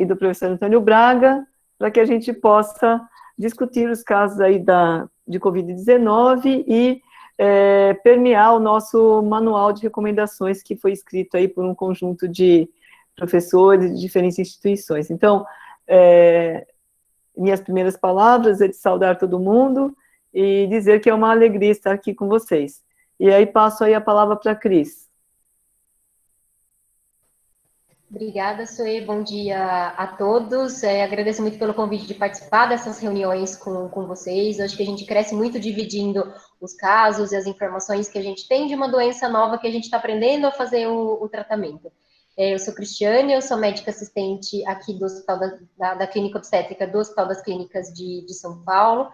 e do professor Antônio Braga, para que a gente possa discutir os casos aí de Covid-19 e permear o nosso manual de recomendações que foi escrito aí por um conjunto de professores de diferentes instituições. Então, minhas primeiras palavras é de saudar todo mundo e dizer que é uma alegria estar aqui com vocês. E aí passo aí a palavra para a Cris. Obrigada, Suê. Bom dia a todos. Agradeço muito pelo convite de participar dessas reuniões com vocês. Acho que a gente cresce muito dividindo os casos e as informações que a gente tem de uma doença nova que a gente está aprendendo a fazer o tratamento. Eu sou Cristiane, eu sou médica assistente aqui do Hospital da Clínica Obstétrica do Hospital das Clínicas de São Paulo.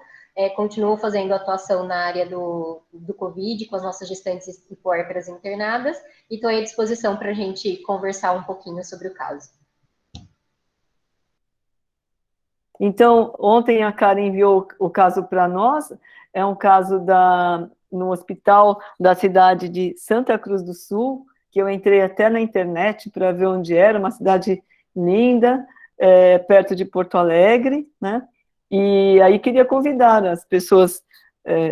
Continuo fazendo atuação na área do Covid, com as nossas gestantes e puérperas internadas, e estou à disposição para a gente conversar um pouquinho sobre o caso. Então, ontem a Karen enviou o caso para nós, é um caso no hospital da cidade de Santa Cruz do Sul, que eu entrei até na internet para ver onde era, uma cidade linda, perto de Porto Alegre, né? E aí queria convidar as pessoas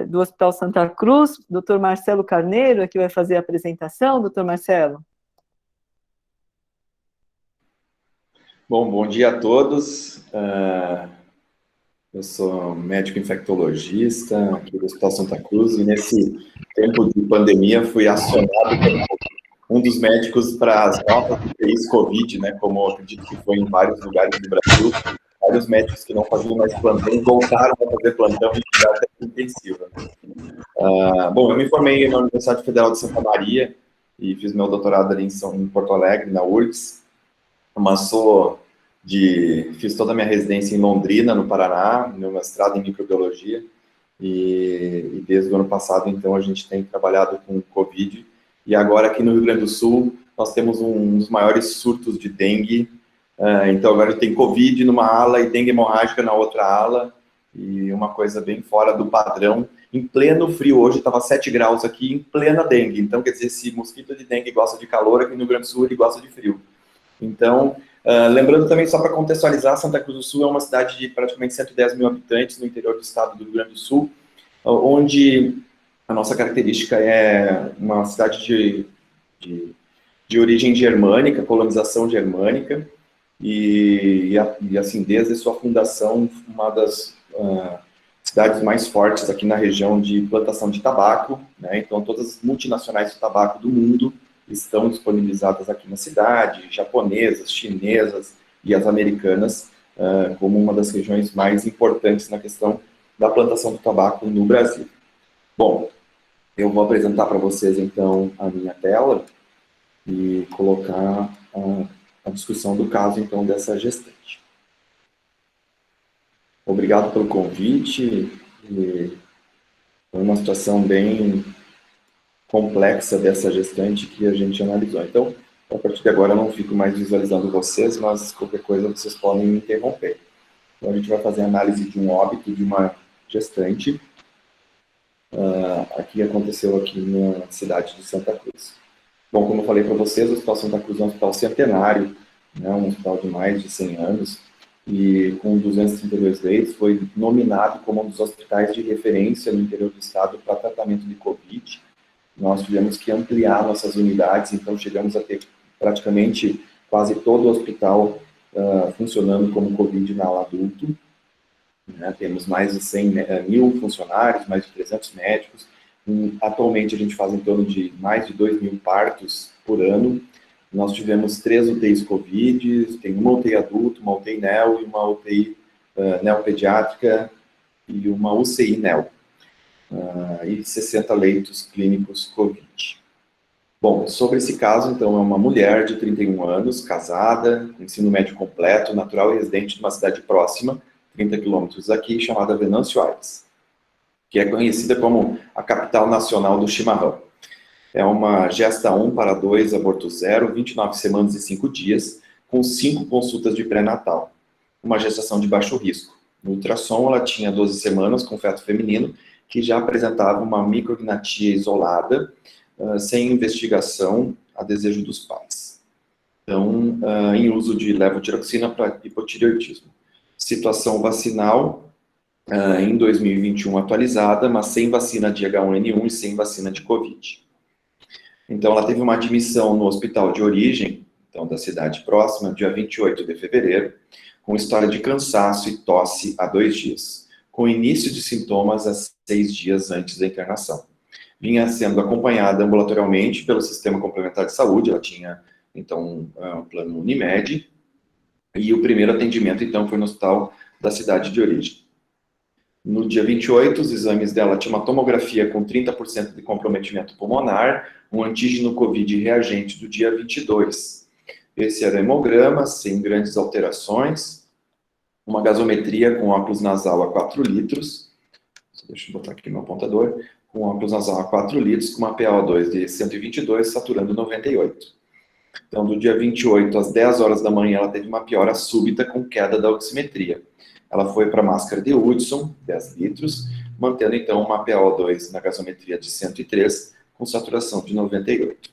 do Hospital Santa Cruz, Dr. Marcelo Carneiro, que vai fazer a apresentação. Dr. Marcelo. Bom dia a todos. Eu sou médico infectologista aqui do Hospital Santa Cruz e nesse tempo de pandemia fui acionado por um dos médicos para as novas UTIs Covid, né, como eu acredito que foi em vários lugares do Brasil. Vários médicos que não faziam mais plantão voltaram a fazer plantão em unidade intensiva. Bom, eu me formei na Universidade Federal de Santa Maria e fiz meu doutorado ali em Porto Alegre, na URGS, mas fiz toda a minha residência em Londrina, no Paraná, meu mestrado em microbiologia, e desde o ano passado, então, a gente tem trabalhado com Covid, e agora aqui no Rio Grande do Sul, nós temos um dos maiores surtos de dengue. Então agora tem Covid numa ala e dengue hemorrágica na outra ala, e uma coisa bem fora do padrão, em pleno frio. Hoje estava 7 graus aqui, em plena dengue. Então, quer dizer, se mosquito de dengue gosta de calor, aqui no Rio Grande do Sul ele gosta de frio. Então, lembrando também, só para contextualizar, Santa Cruz do Sul é uma cidade de praticamente 110 mil habitantes no interior do estado do Rio Grande do Sul, onde a nossa característica é uma cidade de origem germânica, colonização germânica, e assim, desde sua fundação, uma das cidades mais fortes aqui na região de plantação de tabaco, né? Então todas as multinacionais de tabaco do mundo estão disponibilizadas aqui na cidade, japonesas, chinesas e as americanas, como uma das regiões mais importantes na questão da plantação do tabaco no Brasil. Bom, eu vou apresentar para vocês então a minha tela e colocar a discussão do caso, então, dessa gestante. Obrigado pelo convite. Foi uma situação bem complexa dessa gestante que a gente analisou. Então, a partir de agora, eu não fico mais visualizando vocês, mas qualquer coisa vocês podem me interromper. Então, a gente vai fazer a análise de um óbito de uma gestante. Aqui aconteceu aqui na cidade de Santa Cruz. Bom, como eu falei para vocês, o Hospital Santa Cruz é um hospital centenário, né, um hospital de mais de 100 anos, e com 232 leitos, foi nominado como um dos hospitais de referência no interior do estado para tratamento de Covid. Nós tivemos que ampliar nossas unidades, então chegamos a ter praticamente quase todo o hospital funcionando como Covid na ala adulto. Né, temos mais de 100.000 funcionários, mais de 300 médicos. Atualmente a gente faz em torno de mais de 2.000 partos por ano. Nós tivemos 3 UTIs Covid, tem uma UTI adulto, uma UTI NEO e uma UTI neopediátrica e uma UCI NEO. E 60 leitos clínicos Covid. Bom, sobre esse caso, então, é uma mulher de 31 anos, casada, ensino médio completo, natural e residente de uma cidade próxima, 30 quilômetros daqui, chamada Venâncio Aires, que é conhecida como a capital nacional do chimarrão. É uma gesta 1 para 2, aborto 0, 29 semanas e 5 dias, com 5 consultas de pré-natal. Uma gestação de baixo risco. No ultrassom, ela tinha 12 semanas com feto feminino, que já apresentava uma micrognatia isolada, sem investigação a desejo dos pais. então, em uso de levotiroxina para hipotireoidismo. Situação vacinal, em 2021 atualizada, mas sem vacina de H1N1 e sem vacina de Covid. Então, ela teve uma admissão no hospital de origem, então, da cidade próxima, dia 28 de fevereiro, com história de cansaço e tosse há 2 dias, com início de sintomas há 6 dias antes da internação. Vinha sendo acompanhada ambulatorialmente pelo Sistema Complementar de Saúde, ela tinha, então, um plano Unimed, e o primeiro atendimento, então, foi no hospital da cidade de origem. No dia 28, os exames dela tinham uma tomografia com 30% de comprometimento pulmonar, um antígeno COVID reagente do dia 22. Esse era hemograma, sem grandes alterações, uma gasometria com óculos nasal a 4 litros, deixa eu botar aqui meu apontador, com óculos nasal a 4 litros, com uma PaO2 de 122, saturando 98. Então, do dia 28 às 10 horas da manhã, ela teve uma piora súbita com queda da oximetria. Ela foi para a máscara de Hudson, 10 litros, mantendo então uma PaO2 na gasometria de 103, com saturação de 98.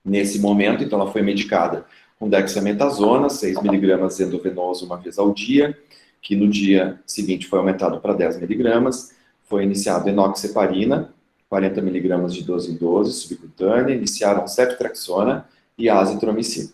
Nesse momento, então, ela foi medicada com dexametasona, 6 mg endovenoso uma vez ao dia, que no dia seguinte foi aumentado para 10 mg. Foi iniciado enoxaparina, 40 mg de 12 em 12, subcutânea, iniciaram ceftriaxona e azitromicina.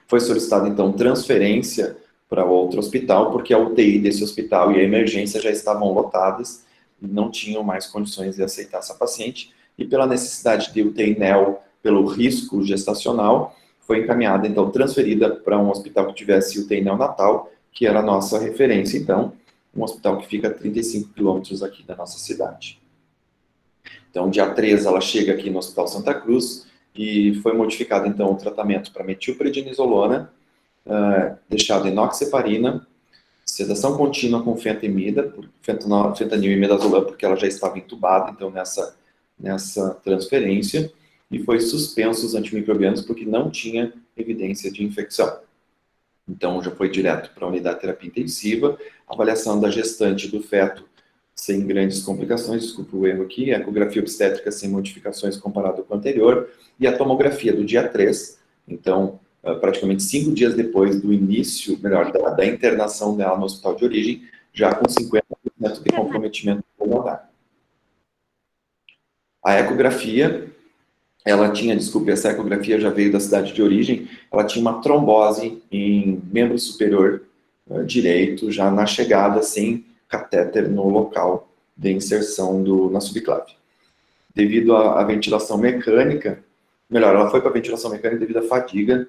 Foi solicitada, então, transferência para outro hospital, porque a UTI desse hospital e a emergência já estavam lotadas e não tinham mais condições de aceitar essa paciente, e pela necessidade de UTI NEL, pelo risco gestacional, foi encaminhada, então, transferida para um hospital que tivesse UTI neonatal, que era a nossa referência, então, um hospital que fica a 35 quilômetros aqui da nossa cidade. Então, dia 13, ela chega aqui no Hospital Santa Cruz, e foi modificado, então, o tratamento para metilprednisolona, deixado enoxaparina, sedação contínua com fentamida, fentanil e midazolam, porque ela já estava entubada, então, nessa transferência, e foi suspenso os antimicrobianos porque não tinha evidência de infecção. Então, já foi direto para a unidade de terapia intensiva, avaliação da gestante e do feto sem grandes complicações, desculpa o erro aqui, ecografia obstétrica sem modificações comparado com o anterior, e a tomografia do dia 3, então, praticamente 5 dias depois do início, melhor, da internação dela no hospital de origem, já com 50% de comprometimento pulmonar. A ecografia, ela tinha, desculpe, essa ecografia já veio da cidade de origem, ela tinha uma trombose em membro superior direito, já na chegada, sem catéter no local de inserção na subclave. Devido à ventilação mecânica, melhor, ela foi para a ventilação mecânica devido à fadiga,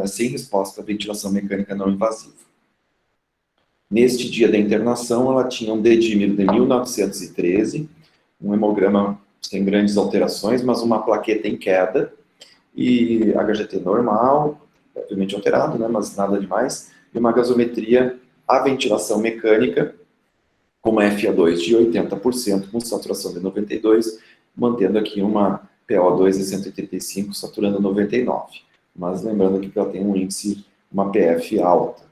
sem resposta à ventilação mecânica não invasiva. Neste dia da internação, ela tinha um dedímero de 1913, um hemograma sem grandes alterações, mas uma plaqueta em queda, e HGT normal, obviamente alterado, né, mas nada demais, e uma gasometria à ventilação mecânica, com uma FA2 de 80%, com saturação de 92%, mantendo aqui uma PO2 de 135, saturando 99%. Mas lembrando que ela tem um índice, uma PF alta.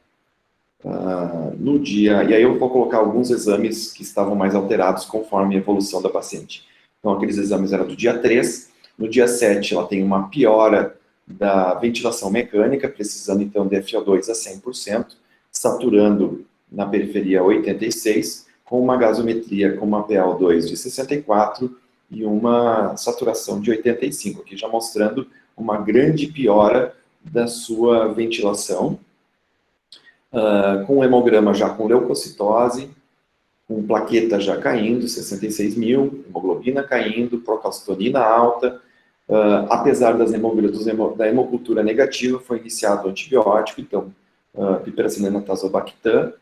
No dia, e aí eu vou colocar alguns exames que estavam mais alterados conforme a evolução da paciente. Então, aqueles exames eram do dia 3, no dia 7 ela tem uma piora da ventilação mecânica, precisando então de FO2 a 100%, saturando na periferia 86%, com uma gasometria com uma PaO2 de 64% e uma saturação de 85%, aqui já mostrando uma grande piora da sua ventilação, com hemograma já com leucocitose, com plaqueta já caindo, 66 mil, hemoglobina caindo, procalcitonina alta. Apesar da hemocultura negativa, foi iniciado o antibiótico, então, piperacilina tazobactam,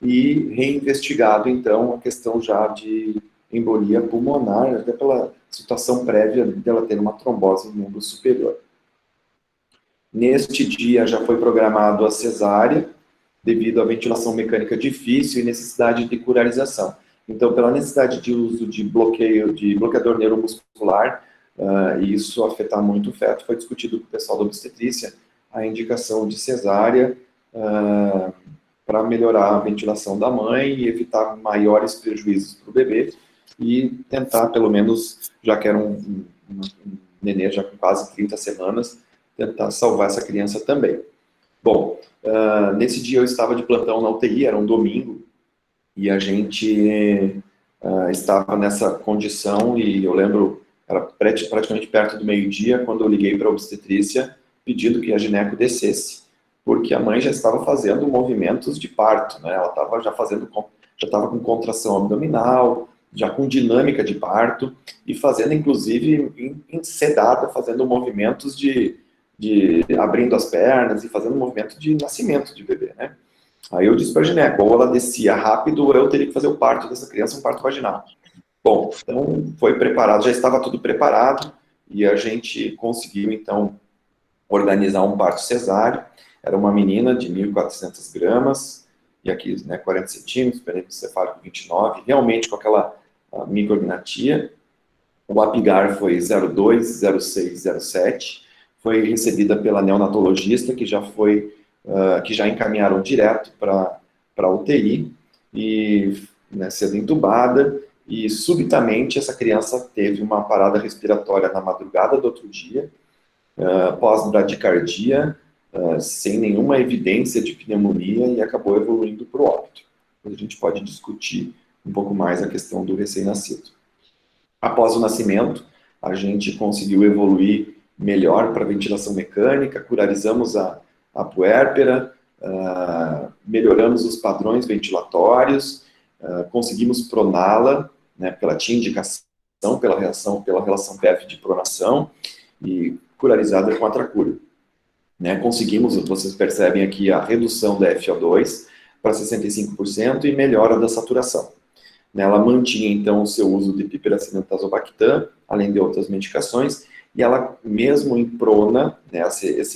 e reinvestigado, então, a questão já de embolia pulmonar, até pela situação prévia dela ter uma trombose no membro superior. Neste dia já foi programado a cesárea, devido à ventilação mecânica difícil e necessidade de curarização. Então, pela necessidade de uso de bloqueador neuromuscular, e isso afetar muito o feto, foi discutido com o pessoal da obstetrícia a indicação de cesárea para melhorar a ventilação da mãe e evitar maiores prejuízos para o bebê e tentar, pelo menos, já que era um nenê já com quase 30 semanas, tentar salvar essa criança também. Bom, nesse dia eu estava de plantão na UTI, era um domingo, e a gente estava nessa condição, e eu lembro, era praticamente perto do meio-dia, quando eu liguei para a obstetrícia, pedindo que a gineco descesse, porque a mãe já estava fazendo movimentos de parto, né? Ela estava já estava com contração abdominal, já com dinâmica de parto, e fazendo, inclusive, sedada, fazendo movimentos de abrindo as pernas e fazendo movimento de nascimento de bebê, né? Aí eu disse para a gineco, ou ela descia rápido, ou eu teria que fazer o parto dessa criança, um parto vaginal. Bom, então foi preparado, já estava tudo preparado, e a gente conseguiu, então, organizar um parto cesáreo. Era uma menina de 1.400 gramas, e aqui, né, 40 centímetros, perímetro cefálico 29, realmente com aquela micrognatia. O APGAR foi 02, 06, 07. Foi recebida pela neonatologista, que já encaminharam direto para a UTI, e, né, sendo entubada, e subitamente essa criança teve uma parada respiratória na madrugada do outro dia, pós-bradicardia, sem nenhuma evidência de pneumonia, e acabou evoluindo para o óbito. A gente pode discutir um pouco mais a questão do recém-nascido. Após o nascimento, a gente conseguiu evoluir melhor para ventilação mecânica, curarizamos a puérpera, melhoramos os padrões ventilatórios, conseguimos proná-la, né, porque ela tinha indicação pela relação PF de pronação, e curarizada com a tracura. Né, conseguimos, vocês percebem aqui, a redução da FO2 para 65% e melhora da saturação. Ela mantinha, então, o seu uso de piperacina tazobactam, além de outras medicações, e ela, mesmo em prona, né,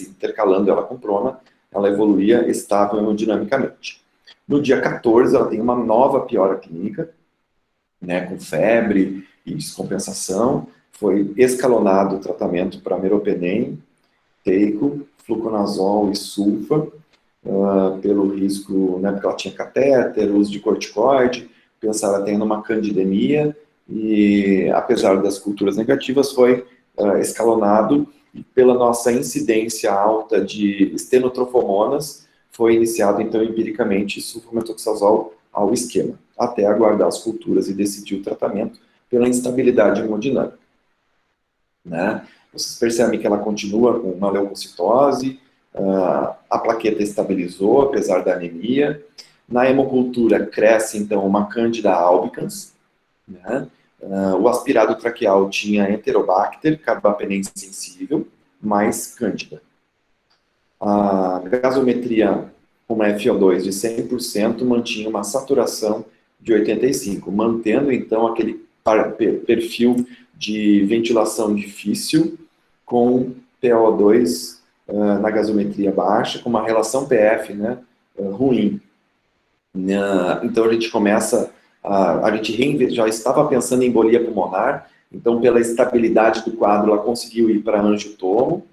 intercalando ela com prona, ela evoluía estável hemodinamicamente. No dia 14, ela tem uma nova piora clínica, né, com febre e descompensação. Foi escalonado o tratamento para meropenem, teico, fluconazol e sulfa, pelo risco, né, porque ela tinha catéter, uso de corticoide, pensaram até numa candidemia, e apesar das culturas negativas, foi escalonado, e pela nossa incidência alta de estenotrofomonas, foi iniciado, então, empiricamente, sulfametoxazol ao esquema, até aguardar as culturas e decidir o tratamento pela instabilidade hemodinâmica. Né? Vocês percebem que ela continua com uma leucocitose, a plaqueta estabilizou, apesar da anemia. Na hemocultura cresce, então, uma Candida albicans, né? O aspirado traqueal tinha Enterobacter, carbapenem sensível, mais Cândida. A gasometria com uma FO2 de 100% mantinha uma saturação de 85%, mantendo, então, aquele perfil de ventilação difícil com PO2 na gasometria baixa, com uma relação PF, né, ruim. Então a gente começa, a gente já estava pensando em embolia pulmonar, então pela estabilidade do quadro ela conseguiu ir para angiotomo,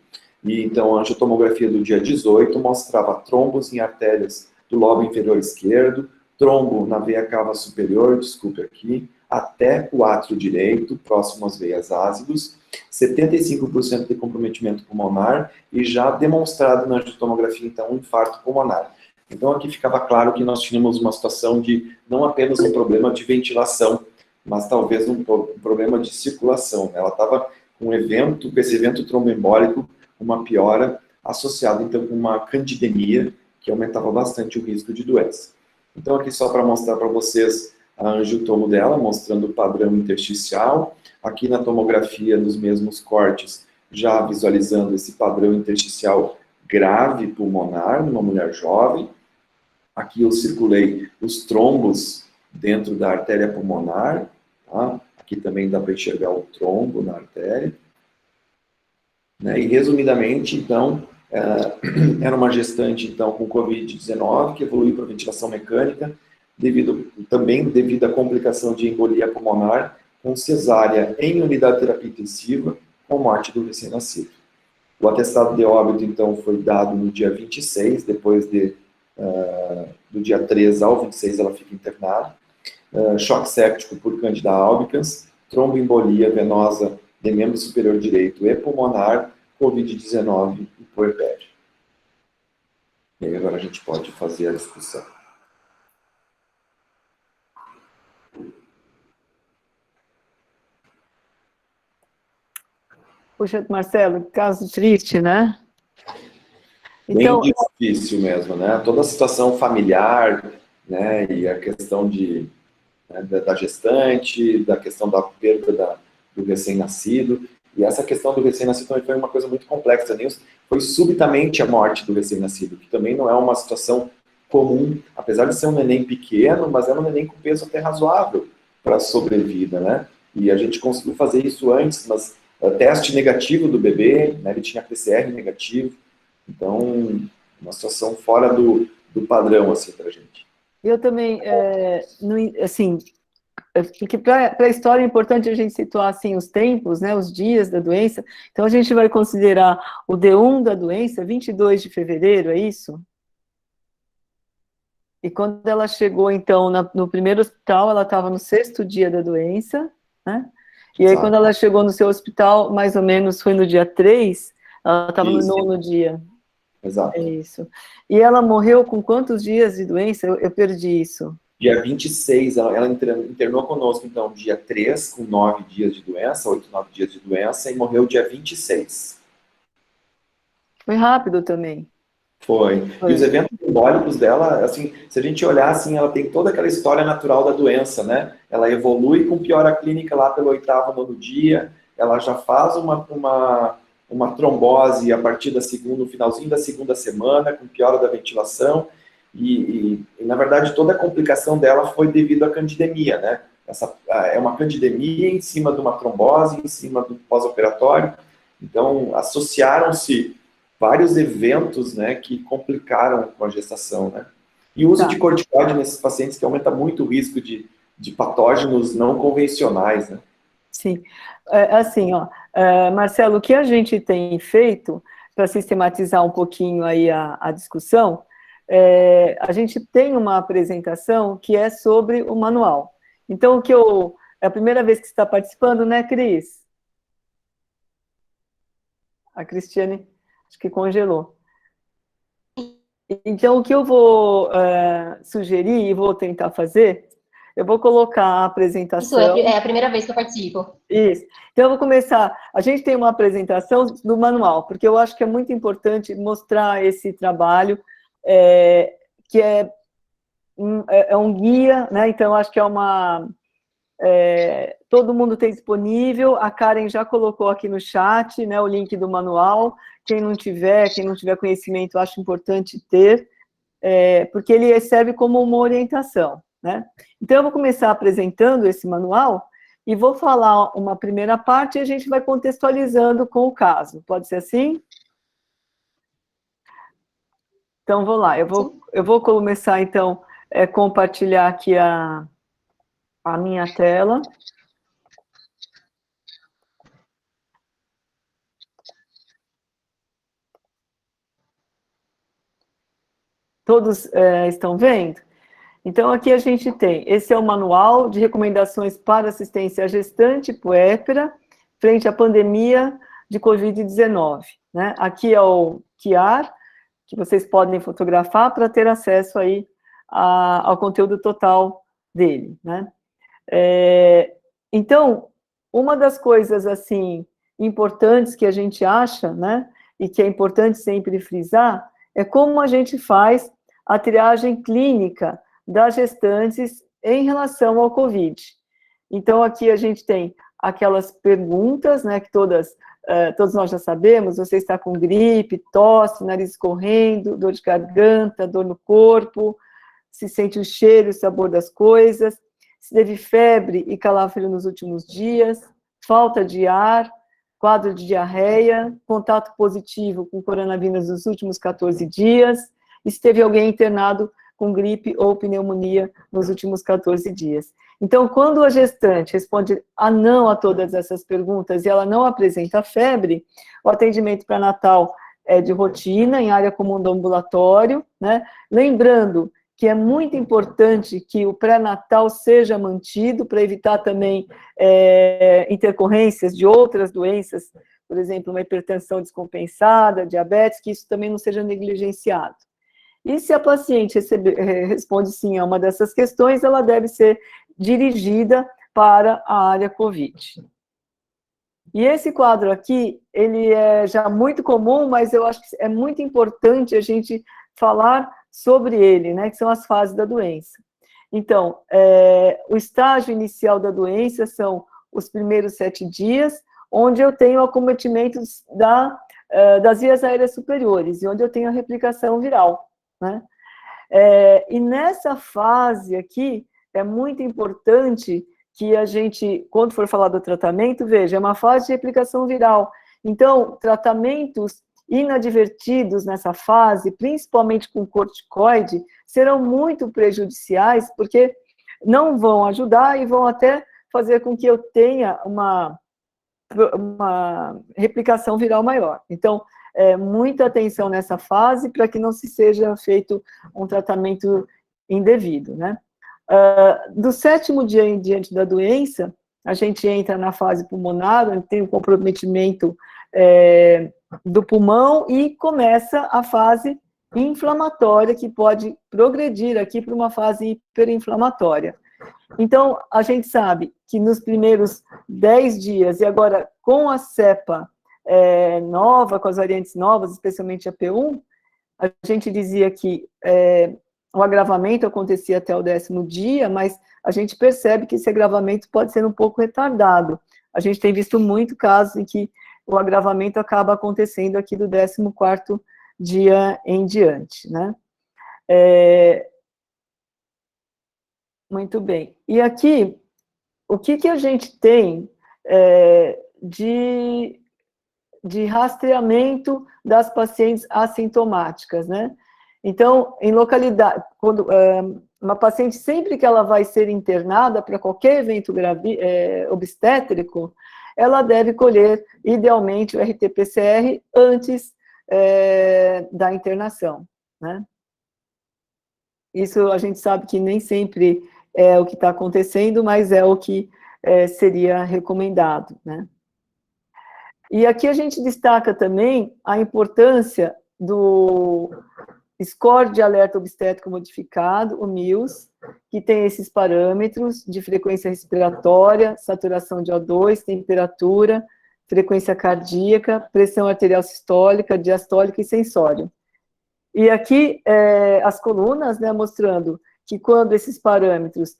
e então a angiotomografia do dia 18 mostrava trombos em artérias do lobo inferior esquerdo, trombo na veia cava superior, desculpe aqui, até o átrio direito, próximo às veias ácidos, 75% de comprometimento pulmonar, e já demonstrado na angiotomografia, então, um infarto pulmonar. Então, aqui ficava claro que nós tínhamos uma situação de não apenas um problema de ventilação, mas talvez um problema de circulação. Ela estava com esse evento tromboembólico, uma piora associada, então, com uma candidemia, que aumentava bastante o risco de doença. Então, aqui só para mostrar para vocês a angiotomo dela, mostrando o padrão intersticial. Aqui na tomografia, nos mesmos cortes, já visualizando esse padrão intersticial grave pulmonar, numa mulher jovem. Aqui eu circulei os trombos dentro da artéria pulmonar, tá? Aqui também dá para enxergar o trombo na artéria. Né? E resumidamente, então, era uma gestante, então, com Covid-19, que evoluiu para ventilação mecânica, também devido à complicação de embolia pulmonar, com cesárea em unidade de terapia intensiva, com morte do recém-nascido. O atestado de óbito, então, foi dado no dia 26, depois do dia 3 ao 26 ela fica internada. Choque séptico por Candida albicans, tromboembolia venosa de membro superior direito e pulmonar, Covid-19 e puerpério. E aí agora a gente pode fazer a discussão. Puxa, Marcelo, caso triste, né? Bem Então, difícil mesmo, né? Toda a situação familiar, né? E a questão né, da gestante, da questão da perda do recém-nascido. E essa questão do recém-nascido também foi uma coisa muito complexa. Foi subitamente a morte do recém-nascido, que também não é uma situação comum, apesar de ser um neném pequeno, mas é um neném com peso até razoável para a sobrevida, né? E a gente conseguiu fazer isso antes, mas teste negativo do bebê, né? Ele tinha PCR negativo, então uma situação fora do padrão, assim, para a gente. eu também, assim, porque para a história é importante a gente situar, assim, os tempos, né, os dias da doença. Então, a gente vai considerar o D1 da doença, 22 de fevereiro, é isso? E quando ela chegou, então, no primeiro hospital, ela estava no 6º dia da doença, né? E aí, quando ela chegou no seu hospital, mais ou menos foi no dia 3, ela estava no 9º dia. Exato. É isso. E ela morreu com quantos dias de doença? Eu perdi isso. Dia 26, ela internou conosco, então, dia 3, com 9 dias de doença, 8, 9 dias de doença, e morreu dia 26. Foi rápido também. Foi. E os eventos simbólicos dela, assim, se a gente olhar, assim, ela tem toda aquela história natural da doença, né? Ela evolui com piora clínica lá pelo 8º, 9º dia, ela já faz uma trombose a partir no finalzinho da 2ª semana, com piora da ventilação, e, na verdade, toda a complicação dela foi devido à candidemia, né? É uma candidemia em cima de uma trombose, em cima do pós-operatório, então associaram-se vários eventos, né, que complicaram com a gestação, né? E o uso de corticoide nesses pacientes que aumenta muito o risco de patógenos não convencionais, né? Sim. Assim, ó, Marcelo, o que a gente tem feito para sistematizar um pouquinho aí a discussão, a gente tem uma apresentação que é sobre o manual. Então, é a primeira vez que você está participando, né, Cris? A Cristiane, acho que congelou. Então, o que eu vou sugerir e vou tentar fazer, eu vou colocar a apresentação... Isso, é a primeira vez que eu participo. Isso. Então, eu vou começar... A gente tem uma apresentação do manual, porque eu acho que é muito importante mostrar esse trabalho, que é um guia, né? Então, eu acho que todo mundo tem disponível, a Karen já colocou aqui no chat, né, o link do manual. Quem não tiver conhecimento, acho importante ter, porque ele serve como uma orientação, né? Então, eu vou começar apresentando esse manual e vou falar uma primeira parte e a gente vai contextualizando com o caso. Pode ser assim? Então, vou lá. Eu vou começar, então, compartilhar aqui a minha tela. Todos estão vendo? Então, aqui a gente tem, esse é o manual de recomendações para assistência à gestante puérpera frente à pandemia de Covid-19, né? Aqui é o QR, que vocês podem fotografar para ter acesso aí ao conteúdo total dele, né? Então, uma das coisas, assim, importantes que a gente acha, né, e que é importante sempre frisar, é como a gente faz a triagem clínica das gestantes em relação ao COVID. Então, aqui a gente tem aquelas perguntas, né, que todos nós já sabemos: você está com gripe, tosse, nariz escorrendo, dor de garganta, dor no corpo, se sente o cheiro e o sabor das coisas, se teve febre e calafrio nos últimos dias, falta de ar, quadro de diarreia, contato positivo com coronavírus nos últimos 14 dias, e se teve alguém internado com gripe ou pneumonia nos últimos 14 dias. Então, quando a gestante responde não a todas essas perguntas e ela não apresenta febre, o atendimento pré-natal é de rotina, em área comum do ambulatório, né? Lembrando que é muito importante que o pré-natal seja mantido para evitar também intercorrências de outras doenças por exemplo, uma hipertensão descompensada, diabetes, que isso também não seja negligenciado. E se a paciente responde sim a uma dessas questões, ela deve ser dirigida para a área COVID. E esse quadro aqui, ele é já muito comum, mas eu acho que é muito importante a gente falar sobre ele, né, que são as fases da doença. Então, o estágio inicial da doença são os primeiros 7 dias, onde eu tenho acometimento das vias aéreas superiores, e onde eu tenho a replicação viral, né? E nessa fase aqui, é muito importante que a gente, quando for falar do tratamento, veja, é uma fase de replicação viral. Então, tratamentos inadvertidos nessa fase, principalmente com corticoide, serão muito prejudiciais, porque não vão ajudar e vão até fazer com que eu tenha uma replicação viral maior. Então, muita atenção nessa fase para que não se seja feito um tratamento indevido, né? Do 7º dia em diante da doença, a gente entra na fase pulmonar, onde tem o comprometimento do pulmão e começa a fase inflamatória, que pode progredir aqui para uma fase hiperinflamatória. Então, a gente sabe que nos primeiros 10 dias, e agora com a cepa nova, com as variantes novas, especialmente a P1, a gente dizia que o agravamento acontecia até o 10º dia, mas a gente percebe que esse agravamento pode ser um pouco retardado. A gente tem visto muito casos em que o agravamento acaba acontecendo aqui do 14º dia em diante, né? Muito bem. E aqui, o que a gente tem de rastreamento das pacientes assintomáticas, né? Então, em localidade, quando uma paciente, sempre que ela vai ser internada para qualquer evento obstétrico, ela deve colher, idealmente, o RT-PCR antes da internação, né? Isso a gente sabe que nem sempre é o que está acontecendo, mas é o que seria recomendado, né? E aqui a gente destaca também a importância do Score de Alerta Obstétrico Modificado, o MILS, que tem esses parâmetros de frequência respiratória, saturação de O2, temperatura, frequência cardíaca, pressão arterial sistólica, diastólica e sensório. E aqui as colunas, né, mostrando que quando esses parâmetros,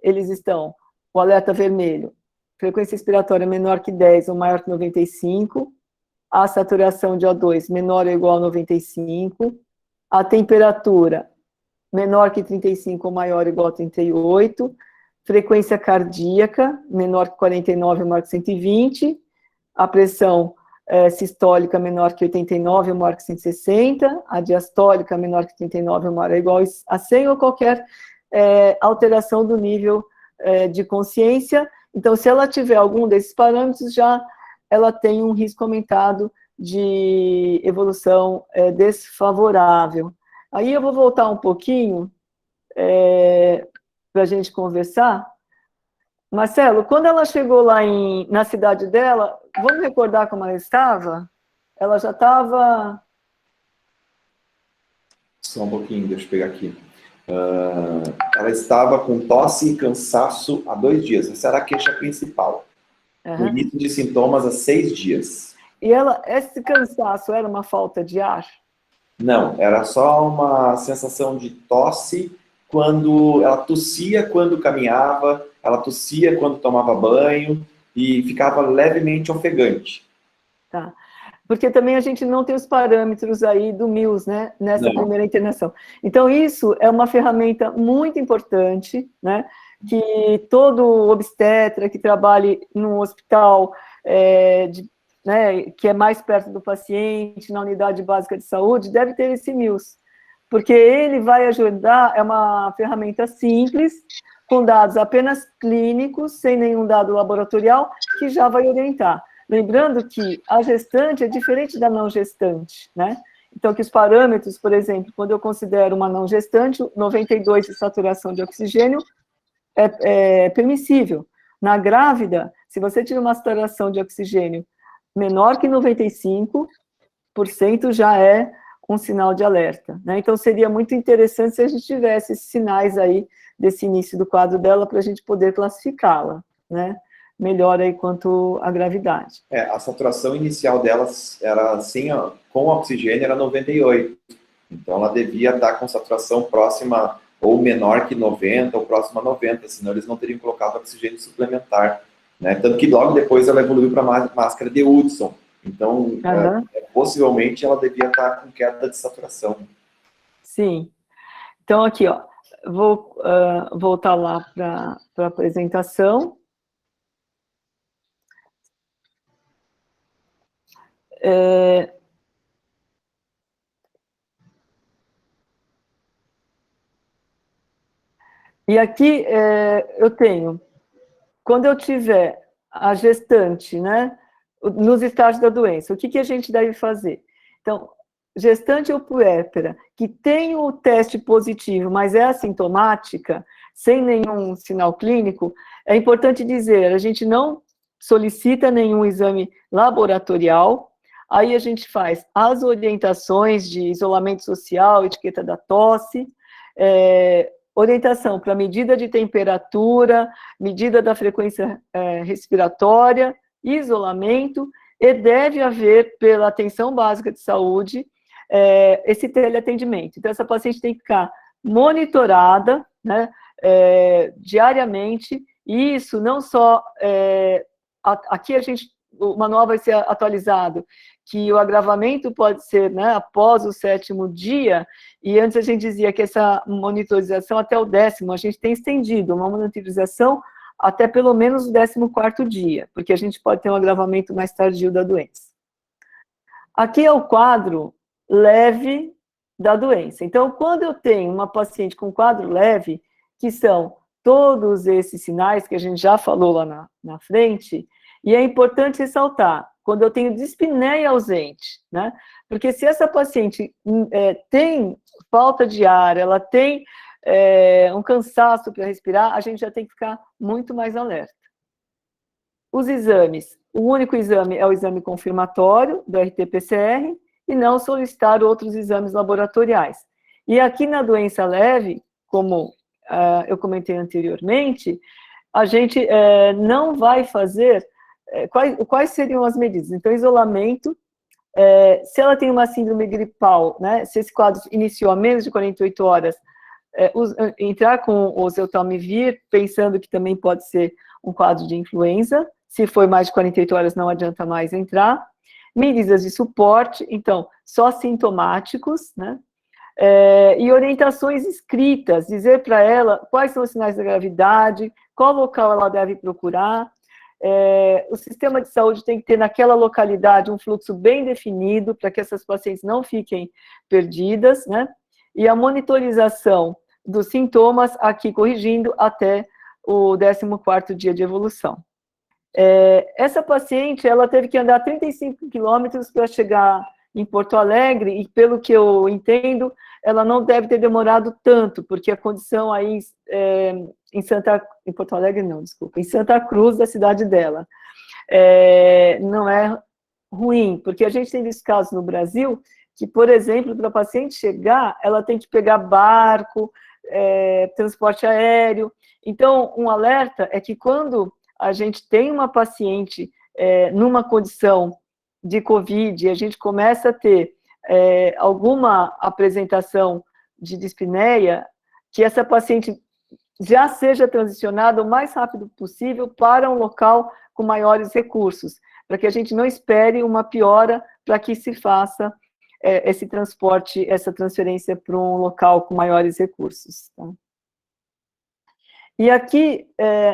eles estão, o alerta vermelho, frequência respiratória menor que 10 ou maior que 95, a saturação de O2 menor ou igual a 95, a temperatura menor que 35 ou maior ou igual a 38, frequência cardíaca menor que 49 ou maior que 120, a pressão sistólica menor que 89 ou maior que 160, a diastólica menor que 39 ou maior ou igual a 100, ou qualquer alteração do nível de consciência. Então, se ela tiver algum desses parâmetros, já ela tem um risco aumentado de evolução desfavorável. Aí eu vou voltar um pouquinho para a gente conversar. Marcelo, quando ela chegou lá na cidade dela, vamos recordar como ela estava? Ela já estava... Só um pouquinho, deixa eu pegar aqui. Ela estava com tosse e cansaço há 2 dias. Essa era a queixa principal. O início de sintomas há 6 dias. E esse cansaço era uma falta de ar? Não, era só uma sensação de tosse quando ela tossia quando caminhava, ela tossia quando tomava banho e ficava levemente ofegante. Tá. Porque também a gente não tem os parâmetros aí do MILS, né, nessa primeira internação. Então, isso é uma ferramenta muito importante, né, que todo obstetra que trabalhe num hospital que é mais perto do paciente, na unidade básica de saúde, deve ter esse MILS, porque ele vai ajudar, é uma ferramenta simples, com dados apenas clínicos, sem nenhum dado laboratorial, que já vai orientar. Lembrando que a gestante é diferente da não gestante, né? Então, que os parâmetros, por exemplo, quando eu considero uma não gestante, 92 de saturação de oxigênio é permissível. Na grávida, se você tira uma saturação de oxigênio menor que 95% já é um sinal de alerta, né? Então, seria muito interessante se a gente tivesse esses sinais aí desse início do quadro dela para a gente poder classificá-la, né? Melhor aí quanto à gravidade. A saturação inicial delas era assim, ó, com oxigênio era 98. Então, ela devia estar com saturação próxima ou menor que 90 ou próxima a 90, senão eles não teriam colocado oxigênio suplementar, né? Tanto que logo depois ela evoluiu para a máscara de Hudson. Então, possivelmente ela devia estar com queda de saturação. Sim. Então, aqui, ó, vou voltar lá para a apresentação. E aqui eu tenho, quando eu tiver a gestante, né, nos estágios da doença, o que a gente deve fazer? Então, gestante ou puérpera, que tem o teste positivo, mas é assintomática, sem nenhum sinal clínico, é importante dizer, a gente não solicita nenhum exame laboratorial, aí a gente faz as orientações de isolamento social, etiqueta da tosse, orientação para medida de temperatura, medida da frequência respiratória, isolamento, e deve haver, pela atenção básica de saúde, esse teleatendimento. Então, essa paciente tem que ficar monitorada, né, diariamente, e isso não só... aqui o manual vai ser atualizado, que o agravamento pode ser, né, após o 7º dia, e antes a gente dizia que essa monitorização até o 10º, a gente tem estendido uma monitorização até pelo menos o 14º dia, porque a gente pode ter um agravamento mais tardio da doença. Aqui é o quadro leve da doença. Então, quando eu tenho uma paciente com quadro leve, que são todos esses sinais que a gente já falou lá na frente, e é importante ressaltar, quando eu tenho dispneia ausente, né? Porque se essa paciente tem falta de ar, ela tem um cansaço para respirar, a gente já tem que ficar muito mais alerta. Os exames, o único exame é o exame confirmatório do RT-PCR e não solicitar outros exames laboratoriais. E aqui na doença leve, como eu comentei anteriormente, a gente não vai fazer... Quais seriam as medidas? Então, isolamento, se ela tem uma síndrome gripal, né, se esse quadro iniciou há menos de 48 horas, entrar com o oseltamivir, pensando que também pode ser um quadro de influenza, se for mais de 48 horas não adianta mais entrar. Medidas de suporte, então, só sintomáticos, né, e orientações escritas, dizer para ela quais são os sinais da gravidade, qual local ela deve procurar. O sistema de saúde tem que ter naquela localidade um fluxo bem definido para que essas pacientes não fiquem perdidas, né? E a monitorização dos sintomas, aqui corrigindo, até o 14º dia de evolução. Essa paciente, ela teve que andar 35 quilômetros para chegar em Porto Alegre, e pelo que eu entendo, ela não deve ter demorado tanto, porque a condição aí em Porto Alegre não, desculpa, em Santa Cruz, da cidade dela, não é ruim, porque a gente tem visto casos no Brasil que, por exemplo, para a paciente chegar, ela tem que pegar barco, transporte aéreo. Então, um alerta é que quando a gente tem uma paciente numa condição de Covid, e a gente começa a ter alguma apresentação de dispneia, que essa paciente já seja transicionada o mais rápido possível para um local com maiores recursos, para que a gente não espere uma piora para que se faça esse transporte, essa transferência para um local com maiores recursos. Tá? E aqui,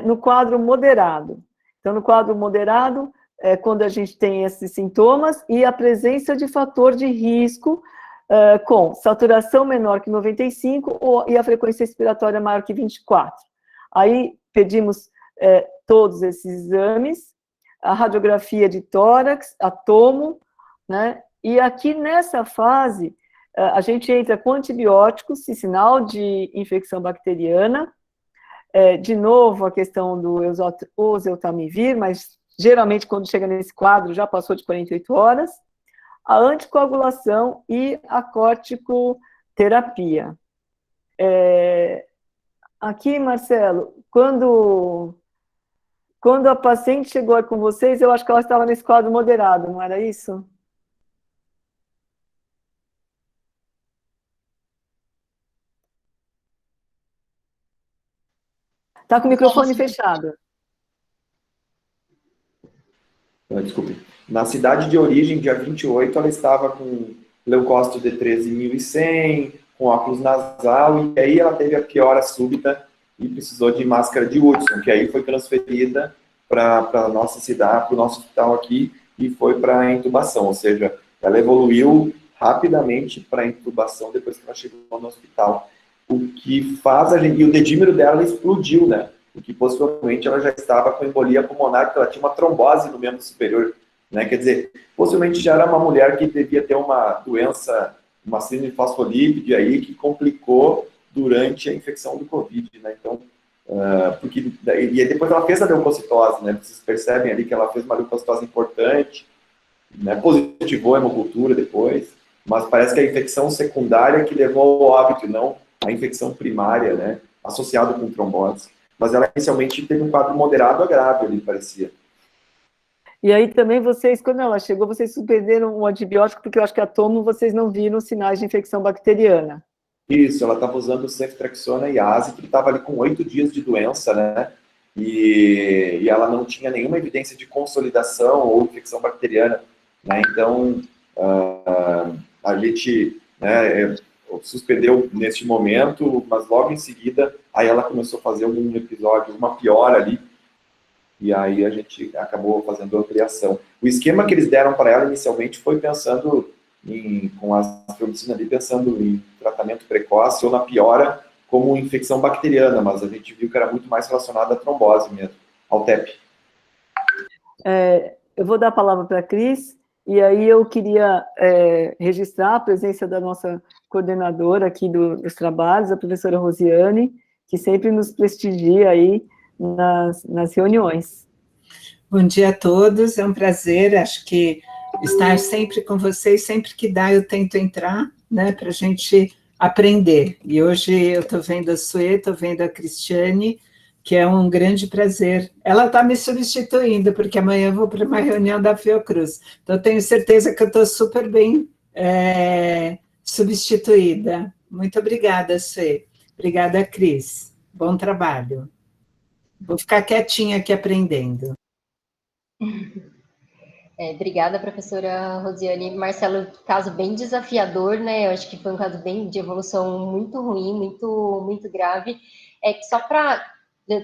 no quadro moderado. Então, no quadro moderado, quando a gente tem esses sintomas e a presença de fator de risco com saturação menor que 95 e a frequência respiratória maior que 24. Aí pedimos todos esses exames, a radiografia de tórax, a tomo, né? E aqui nessa fase, a gente entra com antibióticos, se sinal de infecção bacteriana, de novo a questão do oseltamivir, mas geralmente quando chega nesse quadro já passou de 48 horas, a anticoagulação e a corticoterapia. Aqui, Marcelo, quando a paciente chegou com vocês, eu acho que ela estava nesse quadro moderado, não era isso? Está com o microfone fechado. Desculpe. Na cidade de origem, dia 28, ela estava com leucócito de 13.100, com óculos nasal, e aí ela teve a piora súbita e precisou de máscara de Hudson, que aí foi transferida para a nossa cidade, para o nosso hospital aqui, e foi para a intubação, ou seja, ela evoluiu rapidamente para a intubação depois que ela chegou no hospital. O que faz a gente... E o dedímero dela explodiu, né? Porque possivelmente ela já estava com embolia pulmonar, porque ela tinha uma trombose no membro superior, né? Quer dizer, possivelmente já era uma mulher que devia ter uma doença, uma síndrome de fosfolípide aí, que complicou durante a infecção do Covid, né? Então, e depois ela fez a leucocitose, né? Vocês percebem ali que ela fez uma leucocitose importante, né? Positivou a hemocultura depois, mas parece que a infecção secundária que levou ao óbito, não a infecção primária, né? Associada com trombose. Mas ela inicialmente teve um quadro moderado a grave, ali parecia. E aí também vocês, quando ela chegou, vocês suspenderam um antibiótico, porque eu acho que a tomo vocês não viram sinais de infecção bacteriana. Isso, ela estava usando ceftriaxona e ácido, que estava ali com 8 dias de doença, né? E ela não tinha nenhuma evidência de consolidação ou infecção bacteriana, né? Então, a gente, né, suspendeu neste momento, mas logo em seguida, aí ela começou a fazer um episódio, uma piora ali, e aí a gente acabou fazendo a ampliação. O esquema que eles deram para ela inicialmente foi pensando com a azitromicina ali, pensando em tratamento precoce ou na piora como infecção bacteriana, mas a gente viu que era muito mais relacionado à trombose mesmo, ao TEP. Eu vou dar a palavra para a Cris, e aí eu queria registrar a presença da nossa coordenadora aqui dos trabalhos, a professora Rosiane, que sempre nos prestigia aí nas reuniões. Bom dia a todos, é um prazer, acho que estar sempre com vocês, sempre que dá eu tento entrar, né, para a gente aprender. E hoje eu estou vendo a Suê, estou vendo a Cristiane, que é um grande prazer. Ela está me substituindo, porque amanhã eu vou para uma reunião da Fiocruz. Então, eu tenho certeza que eu estou super bem substituída. Muito obrigada, Suê. Obrigada, Cris. Bom trabalho. Vou ficar quietinha aqui aprendendo. Obrigada, professora Rosiane. Marcelo, caso bem desafiador, né? Eu acho que foi um caso bem de evolução muito ruim, muito grave. Só para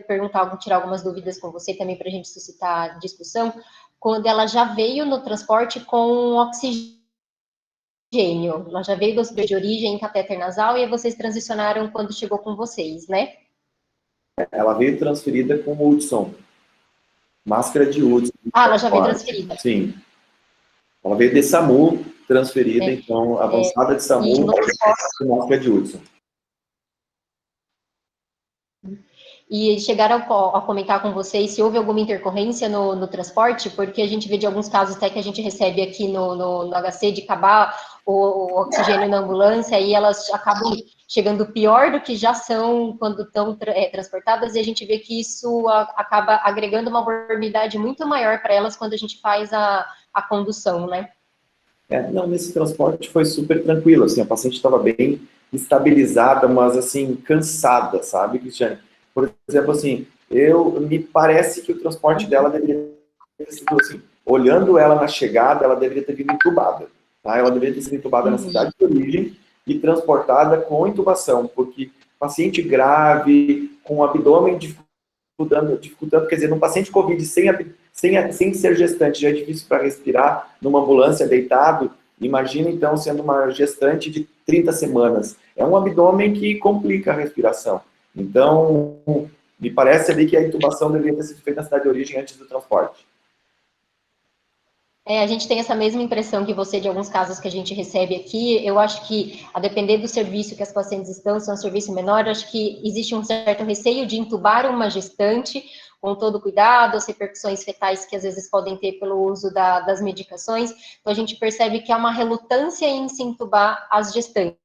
perguntar, tirar algumas dúvidas com você também, para a gente suscitar discussão, quando ela já veio no transporte com oxigênio, ela já veio do hospital de origem em catéter nasal e vocês transicionaram quando chegou com vocês, né? Ela veio transferida com o Hudson. Máscara de Hudson. Ela já veio transferida. Sim. Ela veio de SAMU, transferida, então, avançada de SAMU, com máscara de Hudson. E chegaram a comentar com vocês se houve alguma intercorrência no transporte, porque a gente vê de alguns casos até que a gente recebe aqui no HC de acabar o oxigênio na ambulância e elas acabam chegando pior do que já são quando estão transportadas, e a gente vê que isso acaba agregando uma morbidade muito maior para elas quando a gente faz a condução, né? Não, nesse transporte foi super tranquilo, assim, a paciente estava bem estabilizada, mas, assim, cansada, sabe, Cristiane? Por exemplo, assim, me parece que o transporte dela deveria ter sido, assim, olhando ela na chegada, ela deveria ter vindo entubada, tá? Ela deveria ter sido entubada na cidade de origem e transportada com intubação, porque paciente grave, com abdômen dificultando, quer dizer, num paciente COVID sem ser gestante, já é difícil para respirar, numa ambulância deitado, imagina então sendo uma gestante de 30 semanas. É um abdômen que complica a respiração. Então, me parece ali que a intubação deveria ter sido feita na cidade de origem antes do transporte. A gente tem essa mesma impressão que você, de alguns casos que a gente recebe aqui. Eu acho que, a depender do serviço que as pacientes estão, se é um serviço menor, acho que existe um certo receio de intubar uma gestante, com todo cuidado, as repercussões fetais que às vezes podem ter pelo uso das medicações. Então, a gente percebe que há uma relutância em se entubar as gestantes.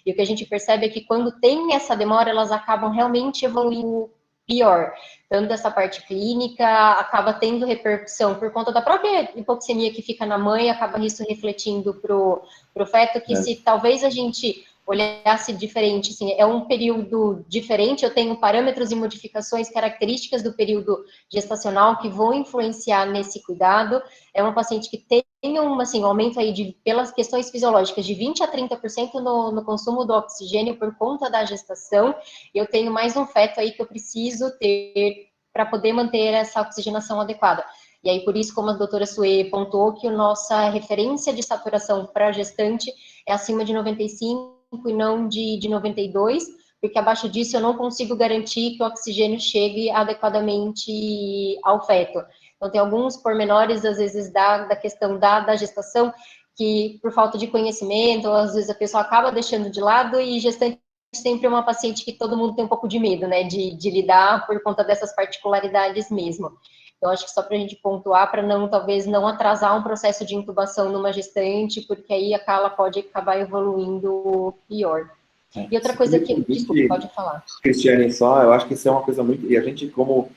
E o que a gente percebe é que quando tem essa demora, elas acabam realmente evoluindo pior. Tanto essa parte clínica acaba tendo repercussão por conta da própria hipoxemia que fica na mãe, acaba isso refletindo pro feto, que se talvez a gente olhasse diferente, assim, é um período diferente, eu tenho parâmetros e modificações características do período gestacional que vão influenciar nesse cuidado. É uma paciente que tem um aumento aí pelas questões fisiológicas de 20% a 30% no consumo do oxigênio por conta da gestação. Eu tenho mais um feto aí que eu preciso ter para poder manter essa oxigenação adequada. E aí, por isso, como a doutora Sue pontuou, que a nossa referência de saturação para gestante é acima de 95 e não de 92, porque abaixo disso eu não consigo garantir que o oxigênio chegue adequadamente ao feto. Então, tem alguns pormenores, às vezes, da questão da gestação, que por falta de conhecimento, às vezes a pessoa acaba deixando de lado, e gestante sempre é uma paciente que todo mundo tem um pouco de medo, né, de lidar por conta dessas particularidades mesmo. Então, acho que só para a gente pontuar, para talvez não atrasar um processo de intubação numa gestante, porque aí ela pode acabar evoluindo pior. E outra coisa que... Desculpa, pode falar. Cristiane, eu acho que isso é uma coisa muito... E a gente, como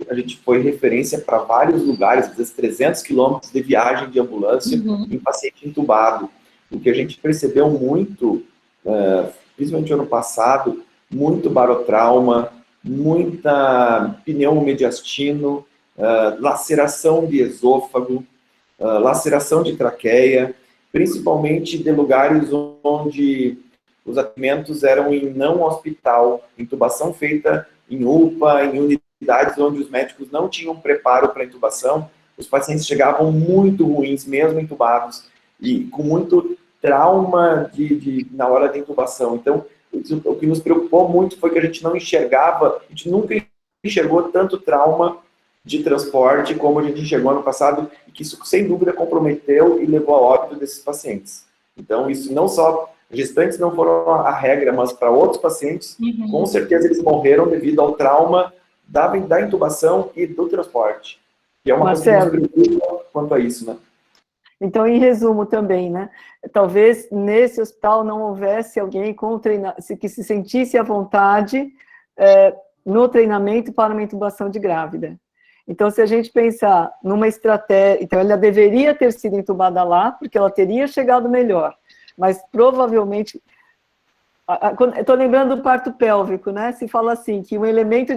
a gente foi referência para vários lugares, às vezes 300 quilômetros de viagem de ambulância em paciente intubado. O que a gente percebeu muito, principalmente no ano passado, muito barotrauma, muita pneumomediastino, laceração de esôfago, laceração de traqueia, principalmente de lugares onde os atendimentos eram em não hospital, intubação feita em UPA, em unidades onde os médicos não tinham preparo para intubação. Os pacientes chegavam muito ruins, mesmo intubados, e com muito trauma na hora da intubação. Então, o que nos preocupou muito foi que a gente não enxergava, a gente nunca enxergou tanto trauma de transporte como a gente enxergou ano passado, e que isso, sem dúvida, comprometeu e levou a óbito desses pacientes. Então, isso não só... Gestantes não foram a regra, mas para outros pacientes, com certeza eles morreram devido ao trauma da intubação e do transporte. Que é uma coisa que nos preocupa quanto a isso, né? Então, em resumo também, né? Talvez nesse hospital não houvesse alguém que se sentisse à vontade no treinamento para uma intubação de grávida. Então, se a gente pensar numa estratégia... Então, ela deveria ter sido intubada lá, porque ela teria chegado melhor. Mas, provavelmente... Estou lembrando do parto pélvico, né? Se fala assim, que um elemento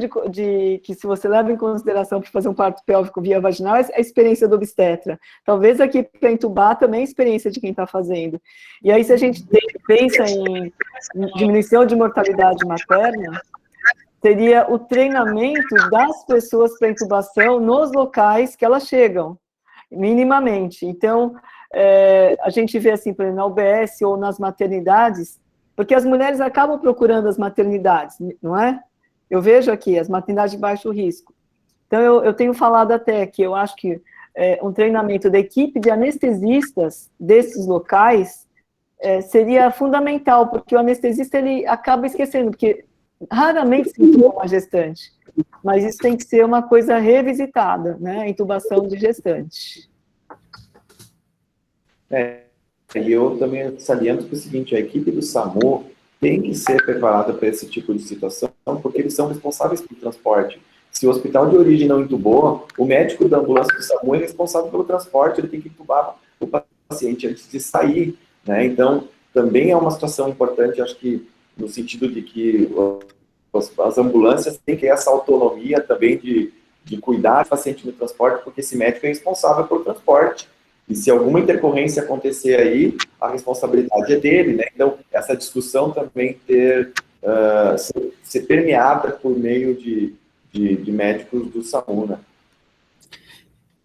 que se você leva em consideração para fazer um parto pélvico via vaginal é a experiência do obstetra. Talvez aqui para intubar também é a experiência de quem está fazendo. E aí, se a gente pensa em diminuição de mortalidade materna, seria o treinamento das pessoas para intubação nos locais que elas chegam, minimamente. Então, a gente vê assim, por exemplo, na UBS ou nas maternidades, porque as mulheres acabam procurando as maternidades, não é? Eu vejo aqui, as maternidades de baixo risco. Então, eu tenho falado até que eu acho que um treinamento da equipe de anestesistas desses locais seria fundamental, porque o anestesista ele acaba esquecendo, porque raramente se intuba uma gestante, mas isso tem que ser uma coisa revisitada, né? A intubação de gestante. E eu também saliento que é o seguinte, a equipe do SAMU tem que ser preparada para esse tipo de situação, porque eles são responsáveis pelo transporte. Se o hospital de origem não intubou, o médico da ambulância do SAMU é responsável pelo transporte, ele tem que intubar o paciente antes de sair, né? Então, também é uma situação importante, acho que no sentido de que as ambulâncias têm que ter essa autonomia também de cuidar do paciente no transporte, porque esse médico é responsável pelo transporte. E se alguma intercorrência acontecer aí, a responsabilidade é dele, né? Então, essa discussão também ser permeada por meio de médicos do SAMU, né?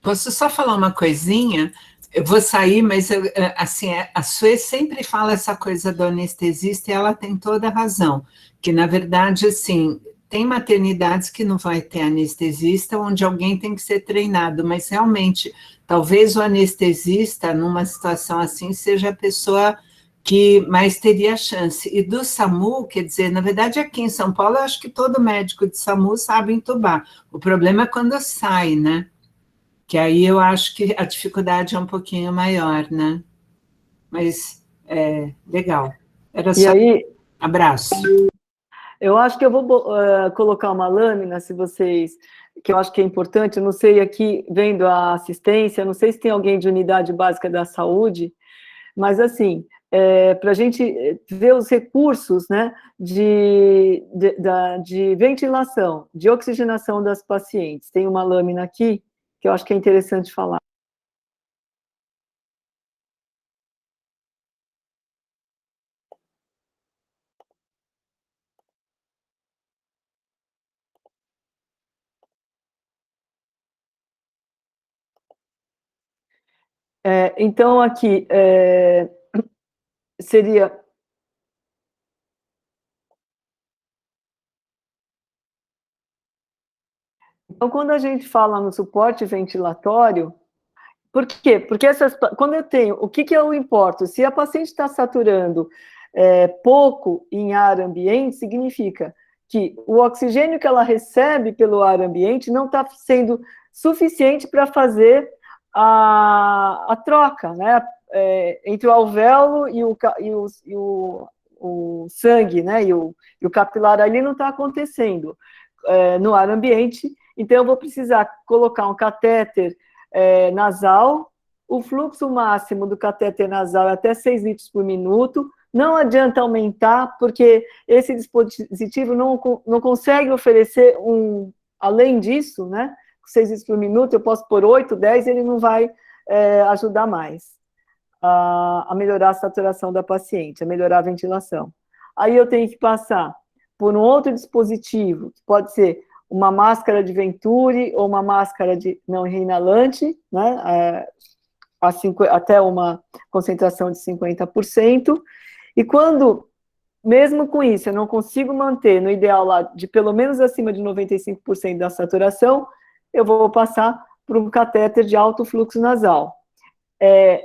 Posso só falar uma coisinha? Eu vou sair, mas assim, a Sue sempre fala essa coisa do anestesista e ela tem toda a razão, que na verdade, assim, tem maternidades que não vai ter anestesista, onde alguém tem que ser treinado, mas realmente, talvez o anestesista, numa situação assim, seja a pessoa que mais teria chance. E do SAMU, quer dizer, na verdade, aqui em São Paulo, eu acho que todo médico de SAMU sabe entubar. O problema é quando sai, né? Que aí eu acho que a dificuldade é um pouquinho maior, né? Mas, legal. Era E só... aí, Abraço. eu acho que eu vou colocar uma lâmina, se vocês, que eu acho que é importante, eu não sei aqui, vendo a assistência, não sei se tem alguém de unidade básica da saúde, mas assim, para a gente ver os recursos, né, de ventilação, de oxigenação das pacientes. Tem uma lâmina aqui, que eu acho que é interessante falar. Então, aqui, seria... Então, quando a gente fala no suporte ventilatório, por quê? Porque quando eu tenho, o que eu importo? Se a paciente está saturando pouco em ar ambiente, significa que o oxigênio que ela recebe pelo ar ambiente não está sendo suficiente para fazer a troca, né? Entre o alvéolo e o sangue, né? E o capilar ali não está acontecendo no ar ambiente, então eu vou precisar colocar um catéter nasal. O fluxo máximo do catéter nasal é até 6 litros por minuto. Não adianta aumentar, porque esse dispositivo não consegue oferecer além disso, né? 6 litros por minuto, eu posso pôr 8, 10, ele não vai ajudar mais a melhorar a saturação da paciente, a melhorar a ventilação. Aí eu tenho que passar por um outro dispositivo, que pode ser uma máscara de Venturi ou uma máscara de não inalante, né, até uma concentração de 50%, e quando, mesmo com isso, eu não consigo manter no ideal lá de pelo menos acima de 95% da saturação, eu vou passar por um catéter de alto fluxo nasal.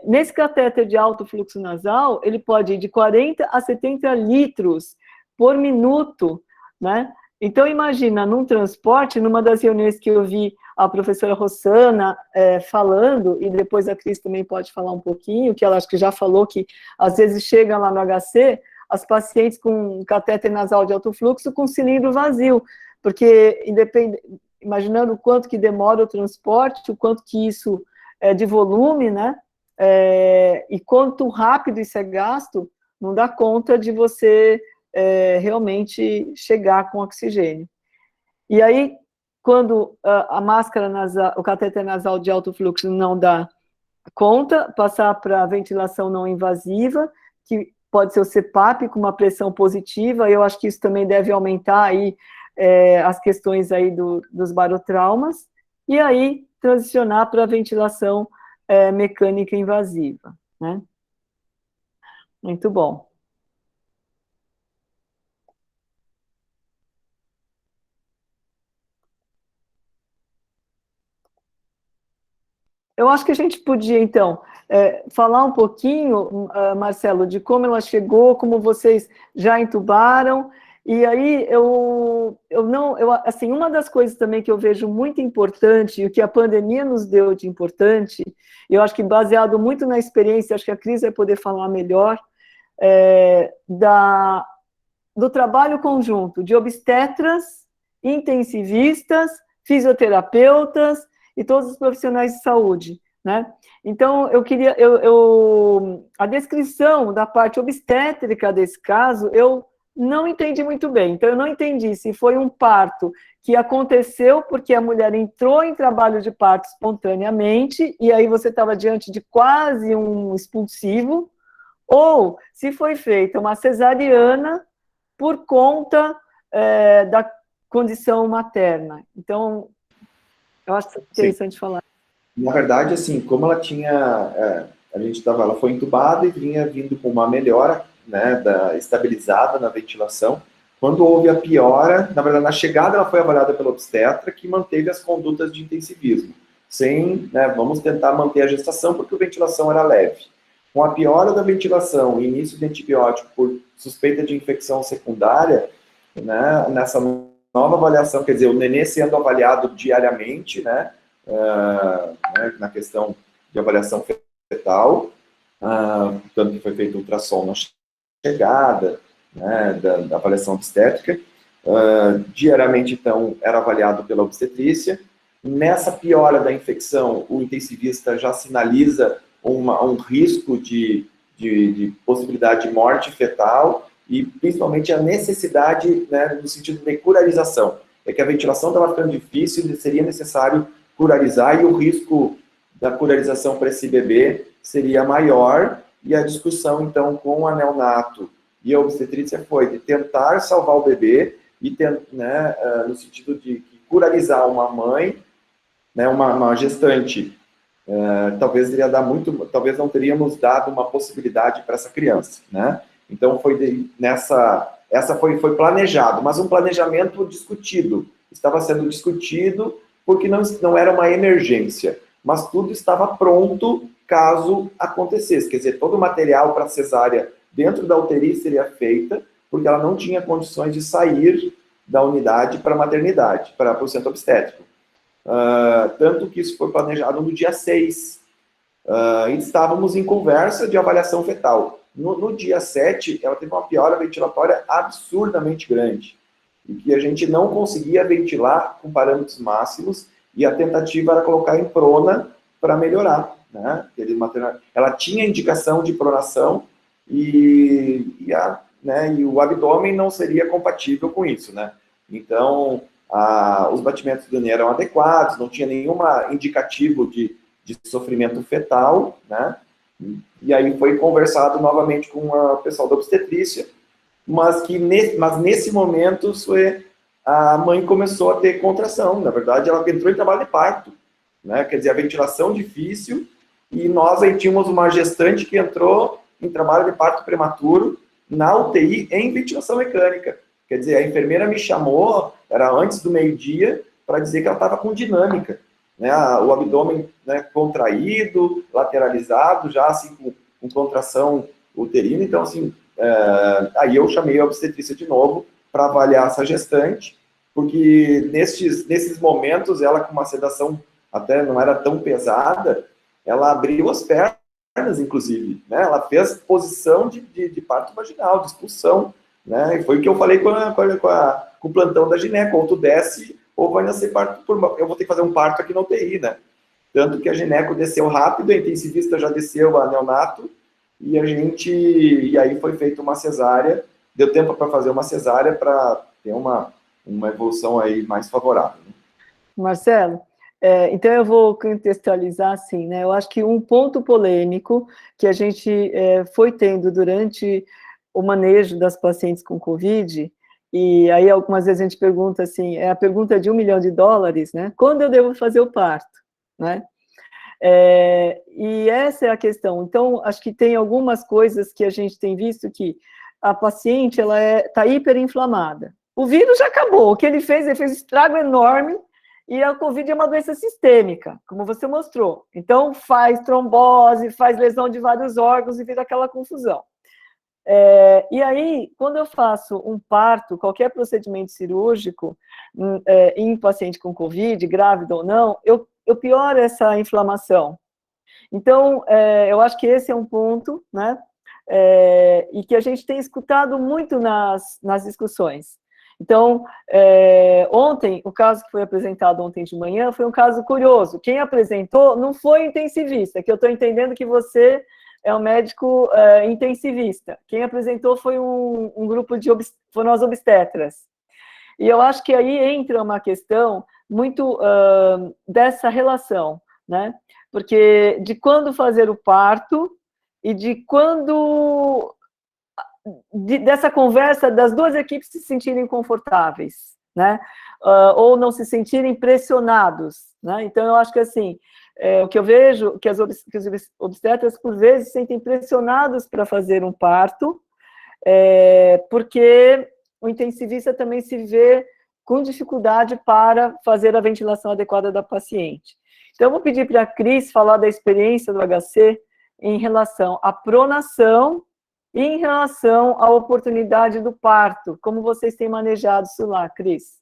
Nesse catéter de alto fluxo nasal, ele pode ir de 40 a 70 litros por minuto, né? Então, imagina, num transporte, numa das reuniões que eu vi a professora Rossana falando, e depois a Cris também pode falar um pouquinho, que ela acho que já falou que, às vezes, chega lá no HC, as pacientes com catéter nasal de alto fluxo com cilindro vazio, porque, imaginando o quanto que demora o transporte, o quanto que isso é de volume, né, e quanto rápido isso é gasto, não dá conta de você realmente chegar com oxigênio. E aí, quando a máscara nasal, o catéter nasal de alto fluxo não dá conta, passar para ventilação não invasiva, que pode ser o CPAP com uma pressão positiva, eu acho que isso também deve aumentar aí as questões aí dos barotraumas, e aí transicionar para a ventilação mecânica invasiva, né? Muito bom. Eu acho que a gente podia, então, falar um pouquinho, Marcelo, de como ela chegou, como vocês já entubaram, e aí assim, uma das coisas também que eu vejo muito importante, e o que a pandemia nos deu de importante, eu acho que baseado muito na experiência, acho que a Cris vai poder falar melhor, do trabalho conjunto de obstetras, intensivistas, fisioterapeutas, e todos os profissionais de saúde, né? Então, eu queria, a descrição da parte obstétrica desse caso, eu não entendi muito bem. Então, eu não entendi se foi um parto que aconteceu porque a mulher entrou em trabalho de parto espontaneamente, e aí você estava diante de quase um expulsivo, ou se foi feita uma cesariana por conta da condição materna. Então, eu acho interessante falar. Na verdade, assim, como ela tinha, ela foi entubada e vinha vindo com uma melhora, né, estabilizada na ventilação. Quando houve a piora, na verdade, na chegada ela foi avaliada pela obstetra, que manteve as condutas de intensivismo. Vamos tentar manter a gestação, porque a ventilação era leve. com a piora da ventilação e início de antibiótico por suspeita de infecção secundária, né, nessa nova avaliação, quer dizer, o nenê sendo avaliado diariamente, né, na questão de avaliação fetal, tanto que foi feito ultrassom na chegada, né, da avaliação obstétrica, diariamente, então, era avaliado pela obstetrícia. Nessa piora da infecção, o intensivista já sinaliza um risco de possibilidade de morte fetal e, principalmente, a necessidade, né, no sentido de curarização. É que a ventilação estava ficando difícil e seria necessário curarizar, e o risco da curarização para esse bebê seria maior, e a discussão, então, com a neonato e a obstetrícia foi de tentar salvar o bebê e, né, no sentido de curarizar uma mãe, né, uma gestante, talvez não teríamos dado uma possibilidade para essa criança, né? Então essa foi planejado, mas um planejamento discutido, estava sendo discutido porque não era uma emergência, mas tudo estava pronto caso acontecesse, quer dizer, todo o material para cesárea dentro da UTI seria feita, porque ela não tinha condições de sair da unidade para a maternidade, para o centro obstétrico. Tanto que isso foi planejado no dia 6. E estávamos em conversa de avaliação fetal. No dia 7, ela teve uma piora ventilatória absurdamente grande, e que a gente não conseguia ventilar com parâmetros máximos, e a tentativa era colocar em prona para melhorar, né? Ela tinha indicação de pronação, e o abdômen não seria compatível com isso, né? Então, os batimentos do nenê eram adequados, não tinha nenhum indicativo de sofrimento fetal, né? E aí foi conversado novamente com o pessoal da obstetrícia, mas nesse momento a mãe começou a ter contração. Na verdade, ela entrou em trabalho de parto, né? Quer dizer, a ventilação difícil, e nós aí tínhamos uma gestante que entrou em trabalho de parto prematuro na UTI em ventilação mecânica. Quer dizer, a enfermeira me chamou, era antes do meio-dia, para dizer que ela estava com dinâmica, né? O abdômen, né, contraído, lateralizado, já assim com contração uterina. Então, assim, aí eu chamei a obstetrícia de novo para avaliar essa gestante, porque nesses momentos, ela com uma sedação até não era tão pesada, ela abriu as pernas, inclusive, né? Ela fez posição de parto vaginal, de expulsão, né? E foi o que eu falei com o plantão da gineco: ou tu desce, ou vai nascer parto eu vou ter que fazer um parto aqui na UTI, né? Tanto que a gineco desceu rápido, a intensivista já desceu, a neonato, e aí foi feita uma cesárea, deu tempo para fazer uma cesárea para ter uma evolução aí mais favorável, né? Marcelo, então eu vou contextualizar assim, né? Eu acho que um ponto polêmico que a gente foi tendo durante o manejo das pacientes com Covid, e aí algumas vezes a gente pergunta assim, a pergunta de $1 milhão, né? Quando eu devo fazer o parto, né? E essa é a questão. Então, acho que tem algumas coisas que a gente tem visto que a paciente, ela está hiperinflamada. O vírus já acabou, o que ele fez um estrago enorme, e a Covid é uma doença sistêmica, como você mostrou. Então, faz trombose, faz lesão de vários órgãos e vira aquela confusão. E aí, quando eu faço um parto, qualquer procedimento cirúrgico em paciente com Covid, grávida ou não, eu pioro essa inflamação. Então, eu acho que esse é um ponto, né? E que a gente tem escutado muito nas discussões. Então, ontem, o caso que foi apresentado ontem de manhã foi um caso curioso. Quem apresentou não foi intensivista, que eu estou entendendo que você é um médico intensivista. Quem apresentou foi um grupo foram as obstetras. E eu acho que aí entra uma questão muito dessa relação, né? Porque de quando fazer o parto e dessa conversa das duas equipes se sentirem confortáveis, né? Ou não se sentirem pressionados, né? Então, eu acho que, assim, o que eu vejo, que os obstetras, por vezes, se sentem pressionados para fazer um parto, porque o intensivista também se vê com dificuldade para fazer a ventilação adequada da paciente. Então, eu vou pedir para a Cris falar da experiência do HC em relação à pronação e em relação à oportunidade do parto. Como vocês têm manejado isso lá, Cris?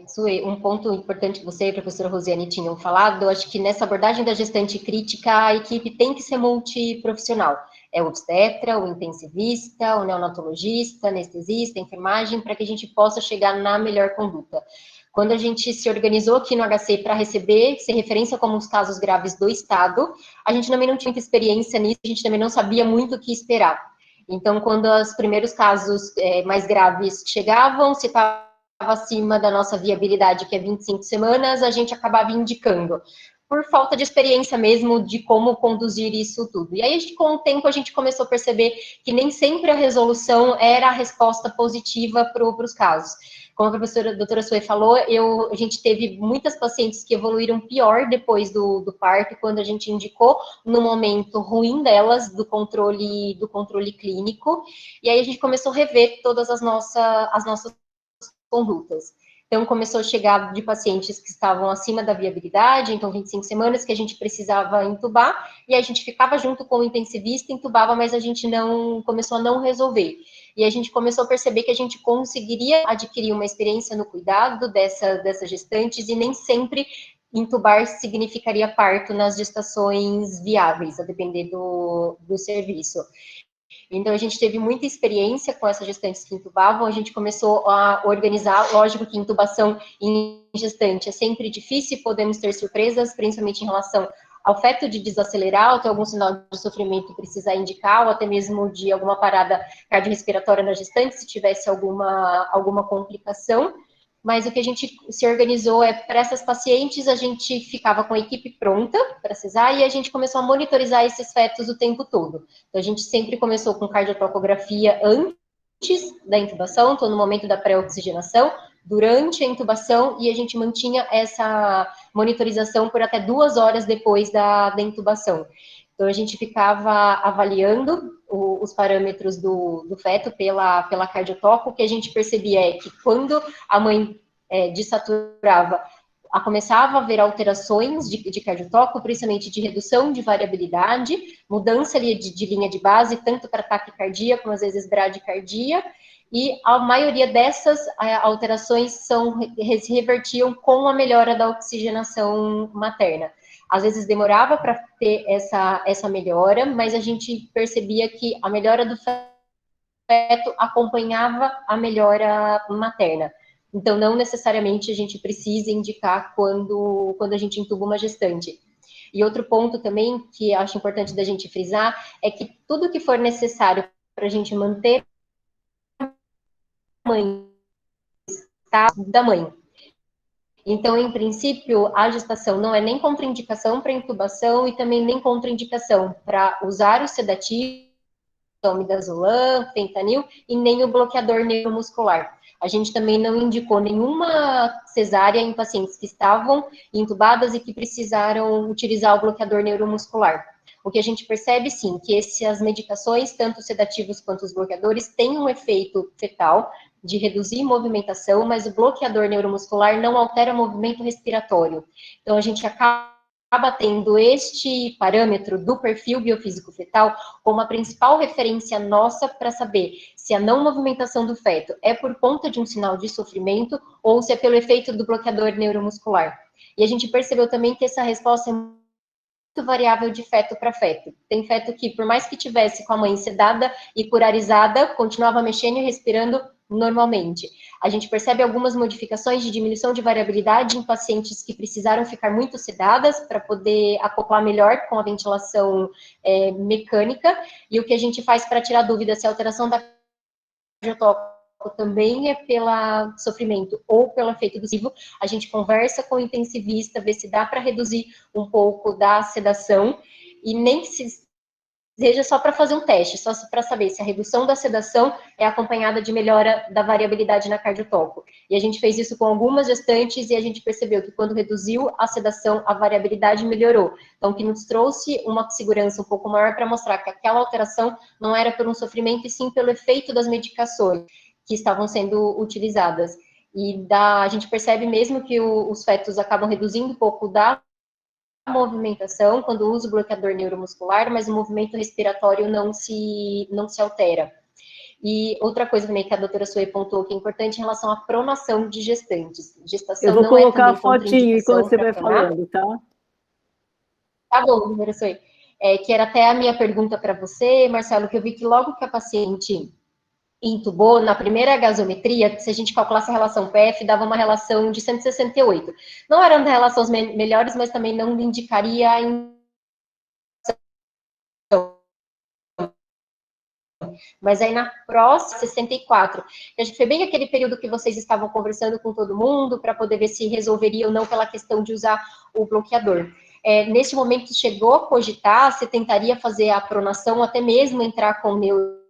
Sue, um ponto importante que você e a professora Rosiane tinham falado, eu acho que nessa abordagem da gestante crítica, a equipe tem que ser multiprofissional. É o obstetra, o intensivista, o neonatologista, anestesista, enfermagem, para que a gente possa chegar na melhor conduta. Quando a gente se organizou aqui no HC para receber, ser referência como os casos graves do Estado, a gente também não tinha muita experiência nisso, a gente também não sabia muito o que esperar. Então, quando os primeiros casos mais graves chegavam, se estava acima da nossa viabilidade, que é 25 semanas, a gente acabava indicando, por falta de experiência mesmo de como conduzir isso tudo. E aí, com o tempo, a gente começou a perceber que nem sempre a resolução era a resposta positiva para os casos. Como a professora, a doutora Sue falou, a gente teve muitas pacientes que evoluíram pior depois do parto, quando a gente indicou no momento ruim delas, do controle clínico, e aí a gente começou a rever todas as nossas condutas. Então, começou a chegar de pacientes que estavam acima da viabilidade, então 25 semanas, que a gente precisava entubar, e a gente ficava junto com o intensivista, entubava, mas a gente começou a não resolver. E a gente começou a perceber que a gente conseguiria adquirir uma experiência no cuidado dessas gestantes, e nem sempre entubar significaria parto nas gestações viáveis, a depender do serviço. Então, a gente teve muita experiência com essas gestantes que intubavam, a gente começou a organizar, lógico que intubação em gestante é sempre difícil, podemos ter surpresas, principalmente em relação ao feto de desacelerar, ou ter algum sinal de sofrimento e precisar indicar, ou até mesmo de alguma parada cardiorrespiratória na gestante, se tivesse alguma complicação. Mas o que a gente se organizou para essas pacientes, a gente ficava com a equipe pronta para cesar e a gente começou a monitorizar esses fetos o tempo todo. Então, a gente sempre começou com cardiotocografia antes da intubação, então no momento da pré-oxigenação, durante a intubação, e a gente mantinha essa monitorização por até 2 horas depois da intubação. Então, a gente ficava avaliando os parâmetros do feto pela cardiotoco. O que a gente percebia é que quando a mãe desaturava, começava a haver alterações de cardiotoco, principalmente de redução de variabilidade, mudança ali de linha de base, tanto para taquicardia como às vezes bradicardia, e a maioria dessas alterações se revertiam com a melhora da oxigenação materna. Às vezes demorava para ter essa melhora, mas a gente percebia que a melhora do feto acompanhava a melhora materna. Então, não necessariamente a gente precisa indicar quando a gente intuba uma gestante. E outro ponto também que acho importante da gente frisar é que tudo que for necessário para a gente manter a mãe, da mãe. Então, em princípio, a gestação não é nem contraindicação para intubação e também nem contraindicação para usar o sedativo, midazolam, fentanil, e nem o bloqueador neuromuscular. A gente também não indicou nenhuma cesárea em pacientes que estavam intubadas e que precisaram utilizar o bloqueador neuromuscular. O que a gente percebe, sim, que essas medicações, tanto os sedativos quanto os bloqueadores, têm um efeito fetal de reduzir movimentação, mas o bloqueador neuromuscular não altera o movimento respiratório. Então, a gente acaba tendo este parâmetro do perfil biofísico fetal como a principal referência nossa para saber se a não movimentação do feto é por conta de um sinal de sofrimento ou se é pelo efeito do bloqueador neuromuscular. E a gente percebeu também que essa resposta é muito variável de feto para feto. Tem feto que, por mais que tivesse com a mãe sedada e curarizada, continuava mexendo e respirando normalmente. A gente percebe algumas modificações de diminuição de variabilidade em pacientes que precisaram ficar muito sedadas para poder acoplar melhor com a ventilação mecânica, e o que a gente faz para tirar dúvida se a alteração da cardiotoco também é pelo sofrimento ou pelo efeito do a gente conversa com o intensivista, vê se dá para reduzir um pouco da sedação, e nem se seja só para fazer um teste, só para saber se a redução da sedação é acompanhada de melhora da variabilidade na cardiotoco. E a gente fez isso com algumas gestantes e a gente percebeu que quando reduziu a sedação, a variabilidade melhorou. Então, que nos trouxe uma segurança um pouco maior para mostrar que aquela alteração não era por um sofrimento, e sim pelo efeito das medicações que estavam sendo utilizadas. E a gente percebe mesmo que os fetos acabam reduzindo um pouco da movimentação quando usa o bloqueador neuromuscular, mas o movimento respiratório não se altera. E outra coisa também que a doutora Sue pontuou que é importante em relação à pronação de gestantes. Gestação Eu vou não é colocar a também fotinho enquanto contraindicação você para vai pronar. falando, tá? Tá bom, doutora Sue. Que era até a minha pergunta para você, Marcelo, que eu vi que logo que a paciente intubou, na primeira gasometria, se a gente calculasse a relação PF, dava uma relação de 168. Não eram relações melhores, mas também não indicaria a mas aí na próxima, 64, a gente foi bem aquele período que vocês estavam conversando com todo mundo para poder ver se resolveria ou não pela questão de usar o bloqueador. Nesse momento, chegou a cogitar, você tentaria fazer a pronação, até mesmo entrar com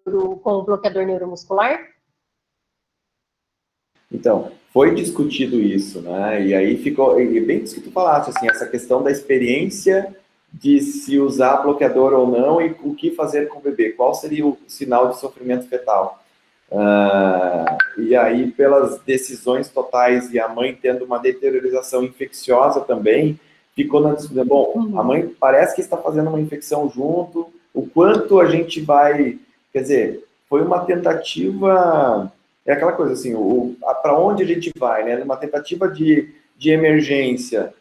o bloqueador neuromuscular? Então, foi discutido isso, né? E aí ficou, e bem isso que tu falaste, assim, essa questão da experiência de se usar bloqueador ou não e o que fazer com o bebê, qual seria o sinal de sofrimento fetal. E aí, pelas decisões totais e a mãe tendo uma deteriorização infecciosa também, ficou na discussão, bom, a mãe parece que está fazendo uma infecção junto, o quanto a gente vai, quer dizer, foi uma tentativa, é aquela coisa assim, para onde a gente vai, né? Uma tentativa de emergência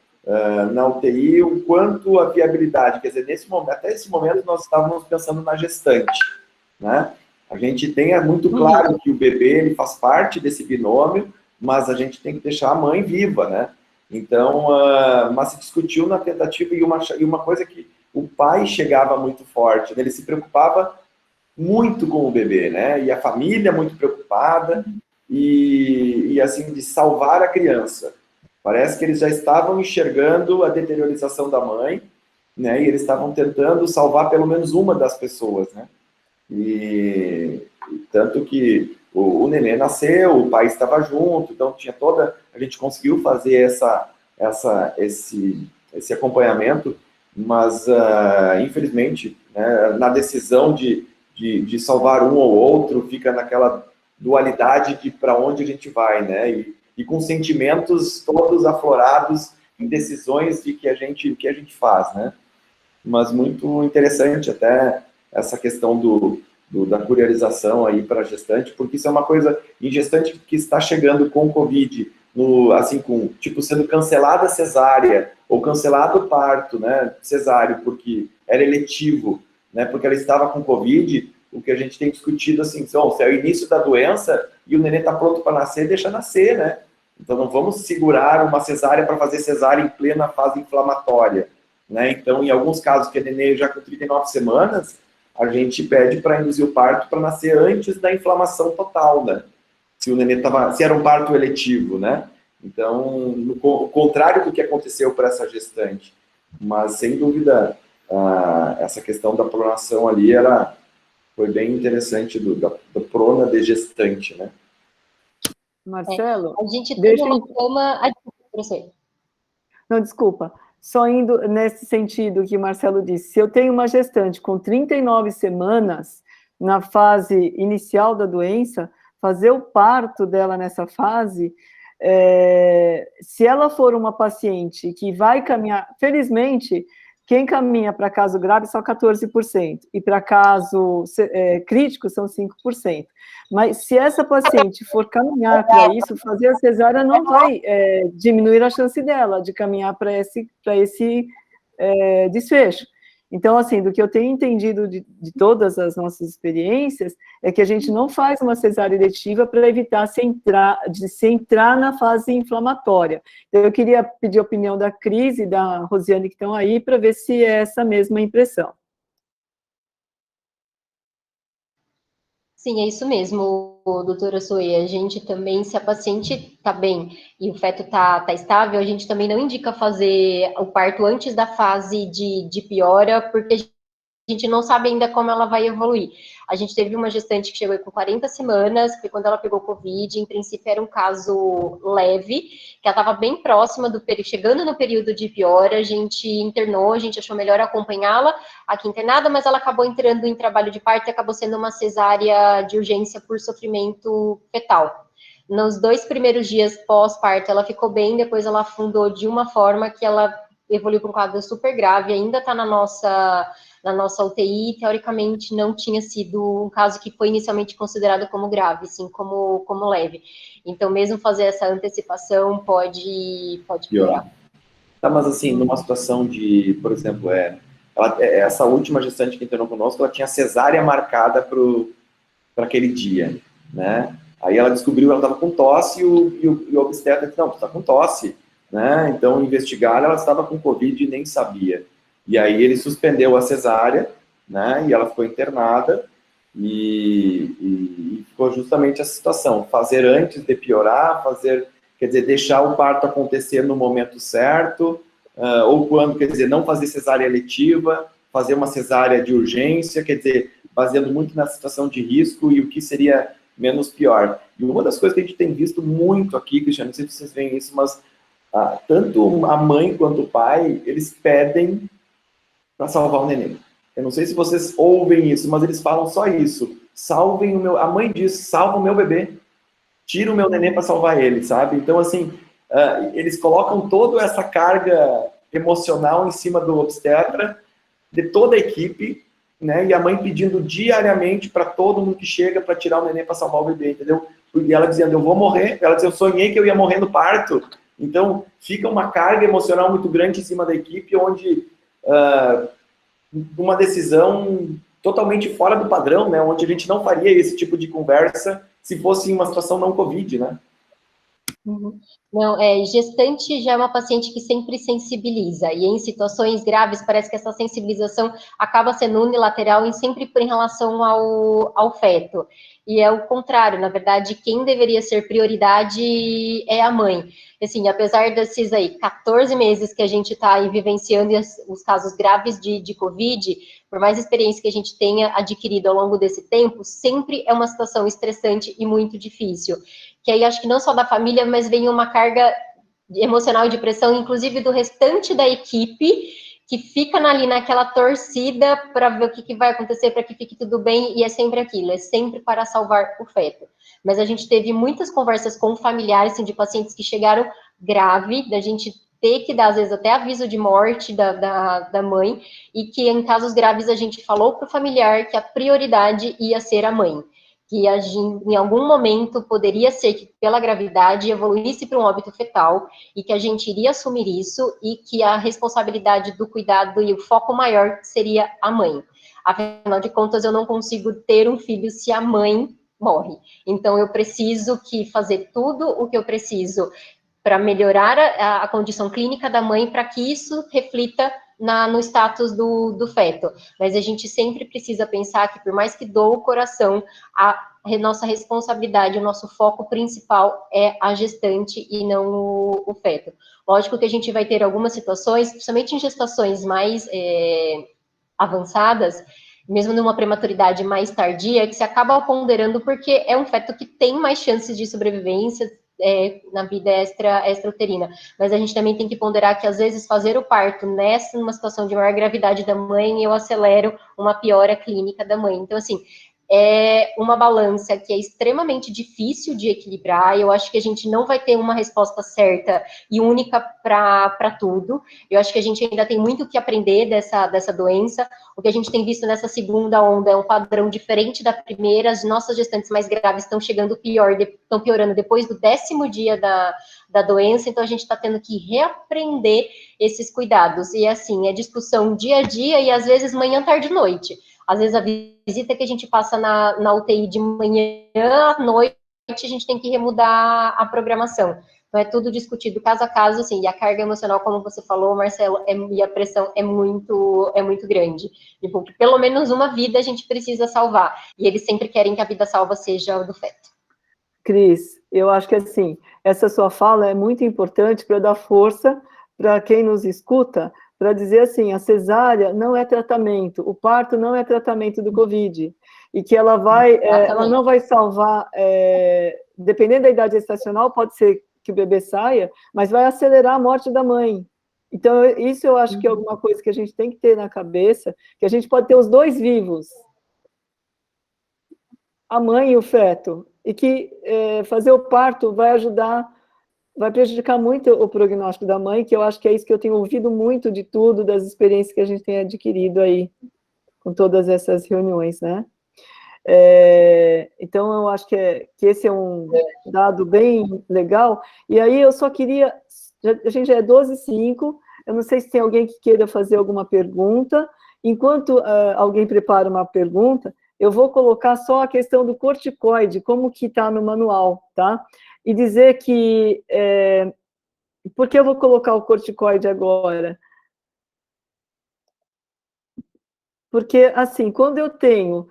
na UTI, o quanto a viabilidade, quer dizer, nesse momento, até esse momento nós estávamos pensando na gestante, né? A gente tem muito claro que o bebê ele faz parte desse binômio, mas a gente tem que deixar a mãe viva, né? Então, mas se discutiu na tentativa e uma coisa que o pai chegava muito forte, né? Ele se preocupava muito com o bebê, né? E a família muito preocupada e assim, de salvar a criança. Parece que eles já estavam enxergando a deteriorização da mãe, né? E eles estavam tentando salvar pelo menos uma das pessoas, né? E tanto que o neném nasceu, o pai estava junto, então tinha a gente conseguiu fazer esse acompanhamento, mas infelizmente, né, na decisão de salvar um ou outro, fica naquela dualidade de para onde a gente vai, né? E com sentimentos todos aflorados em decisões que a gente faz, né? Mas muito interessante até essa questão da curiarização aí para gestante, porque isso é uma coisa em gestante que está chegando com Covid, assim, tipo, sendo cancelada a cesárea, ou cancelado o parto, né, cesáreo, porque era eletivo, né, porque ela estava com Covid, o que a gente tem discutido, assim, se é o início da doença e o neném está pronto para nascer, deixa nascer, né? Então não vamos segurar uma cesárea para fazer cesárea em plena fase inflamatória, né? Então, em alguns casos que é neném já com 39 semanas, a gente pede para induzir o parto para nascer antes da inflamação total, né? Se era um parto eletivo, né? Então, o contrário do que aconteceu para essa gestante. Mas, sem dúvida, essa questão da pronação ali foi bem interessante da prona de gestante, né? Marcelo, A gente tem deixa uma cama... Não, desculpa. Só indo nesse sentido que o Marcelo disse, se eu tenho uma gestante com 39 semanas na fase inicial da doença, fazer o parto dela nessa fase, se ela for uma paciente que vai caminhar, felizmente, quem caminha para caso grave só 14%, e para caso crítico são 5%. Mas se essa paciente for caminhar para isso, fazer a cesárea não vai diminuir a chance dela de caminhar para esse desfecho. Então, assim, do que eu tenho entendido de todas as nossas experiências, é que a gente não faz uma cesárea eletiva para evitar de se entrar na fase inflamatória. Então, eu queria pedir a opinião da Cris e da Rosiane, que estão aí, para ver se é essa mesma impressão. Sim, é isso mesmo, doutora Zoe. A gente também, se a paciente está bem e o feto está estável, a gente também não indica fazer o parto antes da fase de piora, porque a gente não sabe ainda como ela vai evoluir. A gente teve uma gestante que chegou com 40 semanas, que quando ela pegou Covid, em princípio era um caso leve, que ela estava bem próxima do período, chegando no período de piora, a gente internou, a gente achou melhor acompanhá-la aqui internada, mas ela acabou entrando em trabalho de parto e acabou sendo uma cesárea de urgência por sofrimento fetal. nos 2 primeiros dias pós-parto, ela ficou bem, depois ela afundou de uma forma que ela evoluiu para um quadro super grave, ainda está na nossa UTI, teoricamente não tinha sido um caso que foi inicialmente considerado como grave, sim, como leve. Então, mesmo fazer essa antecipação pode piorar. Tá, mas assim, numa situação de, por exemplo, essa última gestante que internou conosco, ela tinha cesárea marcada para aquele dia, né? Aí ela descobriu, ela estava com tosse e o obstetra disse, não, tu está com tosse, né? Então, investigaram, ela estava com Covid e nem sabia. E aí ele suspendeu a cesárea, né? E ela ficou internada e ficou justamente essa situação, fazer antes de piorar, quer dizer, deixar o parto acontecer no momento certo, ou quando, quer dizer, não fazer cesárea letiva, fazer uma cesárea de urgência, quer dizer, baseando muito na situação de risco e o que seria menos pior. E uma das coisas que a gente tem visto muito aqui, Cristiano, não sei se vocês veem isso, mas tanto a mãe quanto o pai, eles pedem para salvar o neném. Eu não sei se vocês ouvem isso, mas eles falam só isso. Salvem o meu... A mãe diz, salva o meu bebê. Tira o meu neném para salvar ele, sabe? Então, assim, eles colocam toda essa carga emocional em cima do obstetra, de toda a equipe, né? E a mãe pedindo diariamente para todo mundo que chega para tirar o neném para salvar o bebê, entendeu? E ela dizendo, eu vou morrer. Ela dizia, eu sonhei que eu ia morrer no parto. Então, fica uma carga emocional muito grande em cima da equipe, onde uma decisão totalmente fora do padrão, né? Onde a gente não faria esse tipo de conversa se fosse uma situação não Covid, né? Não, gestante já é uma paciente que sempre sensibiliza, e em situações graves parece que essa sensibilização acaba sendo unilateral e sempre em relação ao feto. E é o contrário, na verdade, quem deveria ser prioridade é a mãe. Assim, apesar desses 14 meses que a gente está aí vivenciando os casos graves de Covid, por mais experiência que a gente tenha adquirido ao longo desse tempo, sempre é uma situação estressante e muito difícil. Que aí acho que não só da família, mas vem uma carga emocional e de pressão, inclusive do restante da equipe, que fica ali naquela torcida para ver o que vai acontecer, para que fique tudo bem, e é sempre aquilo, é sempre para salvar o feto. Mas a gente teve muitas conversas com familiares, assim, de pacientes que chegaram grave, da gente ter que dar, às vezes, até aviso de morte da mãe, e que em casos graves a gente falou para o familiar que a prioridade ia ser a mãe, que em algum momento poderia ser que pela gravidade evoluísse para um óbito fetal e que a gente iria assumir isso e que a responsabilidade do cuidado e o foco maior seria a mãe. Afinal de contas, eu não consigo ter um filho se a mãe morre. Então, eu preciso fazer tudo o que eu preciso para melhorar a condição clínica da mãe, para que isso reflita no status do feto. Mas a gente sempre precisa pensar que, por mais que doa o coração, a nossa responsabilidade, o nosso foco principal é a gestante e não o feto. Lógico que a gente vai ter algumas situações, principalmente em gestações mais avançadas, mesmo numa prematuridade mais tardia, que se acaba ponderando porque é um feto que tem mais chances de sobrevivência na vida extrauterina. Mas a gente também tem que ponderar que, às vezes, fazer o parto numa situação de maior gravidade da mãe, eu acelero uma piora clínica da mãe. Então, assim, é uma balança que é extremamente difícil de equilibrar. Eu acho que a gente não vai ter uma resposta certa e única para tudo. Eu acho que a gente ainda tem muito que aprender dessa doença. O que a gente tem visto nessa segunda onda é um padrão diferente da primeira. As nossas gestantes mais graves estão chegando estão piorando depois do 10º dia da doença, então a gente está tendo que reaprender esses cuidados. E assim, é discussão dia a dia e às vezes manhã, tarde e noite. Às vezes a visita que a gente passa na UTI de manhã à noite, a gente tem que remudar a programação. Então, é tudo discutido caso a caso, assim, e a carga emocional, como você falou, Marcelo, e a pressão é muito grande. Tipo, pelo menos uma vida a gente precisa salvar. E eles sempre querem que a vida salva seja o do feto. Cris, eu acho que, assim, essa sua fala é muito importante para dar força para quem nos escuta, para dizer assim, a cesárea não é tratamento, o parto não é tratamento do Covid, e que ela não vai salvar, dependendo da idade gestacional, pode ser que o bebê saia, mas vai acelerar a morte da mãe. Então, isso eu acho que é alguma coisa que a gente tem que ter na cabeça, que a gente pode ter os dois vivos. a mãe e o feto, e que fazer o parto vai ajudar, vai prejudicar muito o prognóstico da mãe, que eu acho que é isso que eu tenho ouvido muito de tudo, das experiências que a gente tem adquirido aí, com todas essas reuniões, né? Então, eu acho que esse é um dado bem legal. E aí, eu só queria... a gente já é 12h05, eu não sei se tem alguém que queira fazer alguma pergunta. Enquanto alguém prepara uma pergunta, eu vou colocar só a questão do corticoide, como que está no manual, tá? E dizer que... por que eu vou colocar o corticoide agora? Porque, assim, quando eu tenho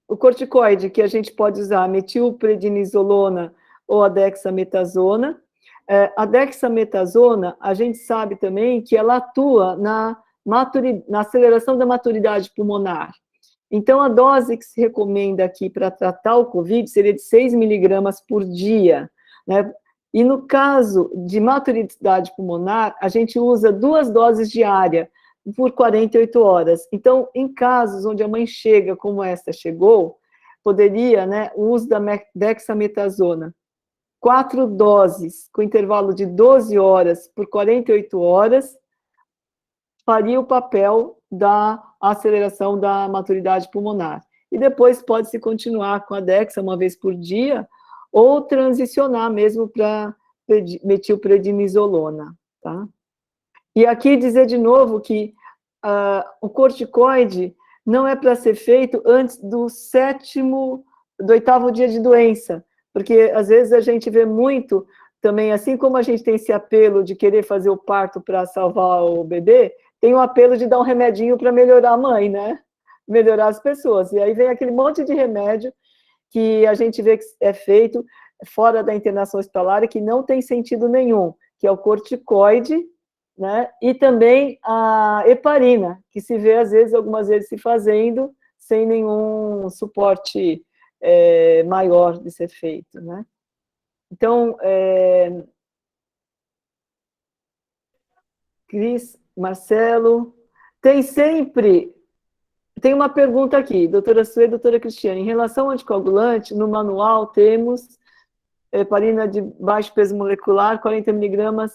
o corticoide, que a gente pode usar a metilprednisolona ou a dexametasona, a dexametasona, a gente sabe também que ela atua na aceleração da maturidade pulmonar. Então, a dose que se recomenda aqui para tratar o COVID seria de 6 miligramas por dia, né? E no caso de maturidade pulmonar, a gente usa 2 doses diárias, por 48 horas. Então, em casos onde a mãe chega, como esta chegou, poderia, né, o uso da dexametasona, 4 doses, com intervalo de 12 horas por 48 horas, faria o papel da aceleração da maturidade pulmonar. E depois pode-se continuar com a dexa uma vez por dia, ou transicionar mesmo para metilprednisolona, tá? E aqui dizer de novo que o corticoide não é para ser feito antes do 8º dia de doença, porque às vezes a gente vê muito também, assim como a gente tem esse apelo de querer fazer o parto para salvar o bebê, tem o apelo de dar um remedinho para melhorar a mãe, né? Melhorar as pessoas. E aí vem aquele monte de remédio que a gente vê que é feito fora da internação hospitalar e que não tem sentido nenhum, que é o corticoide, né? E também a heparina, que se vê, às vezes, algumas vezes se fazendo sem nenhum suporte maior de ser feito, né? Então, Cris, Marcelo, tem uma pergunta aqui, doutora Sue e doutora Cristiane, em relação ao anticoagulante, no manual temos heparina de baixo peso molecular, 40 miligramas.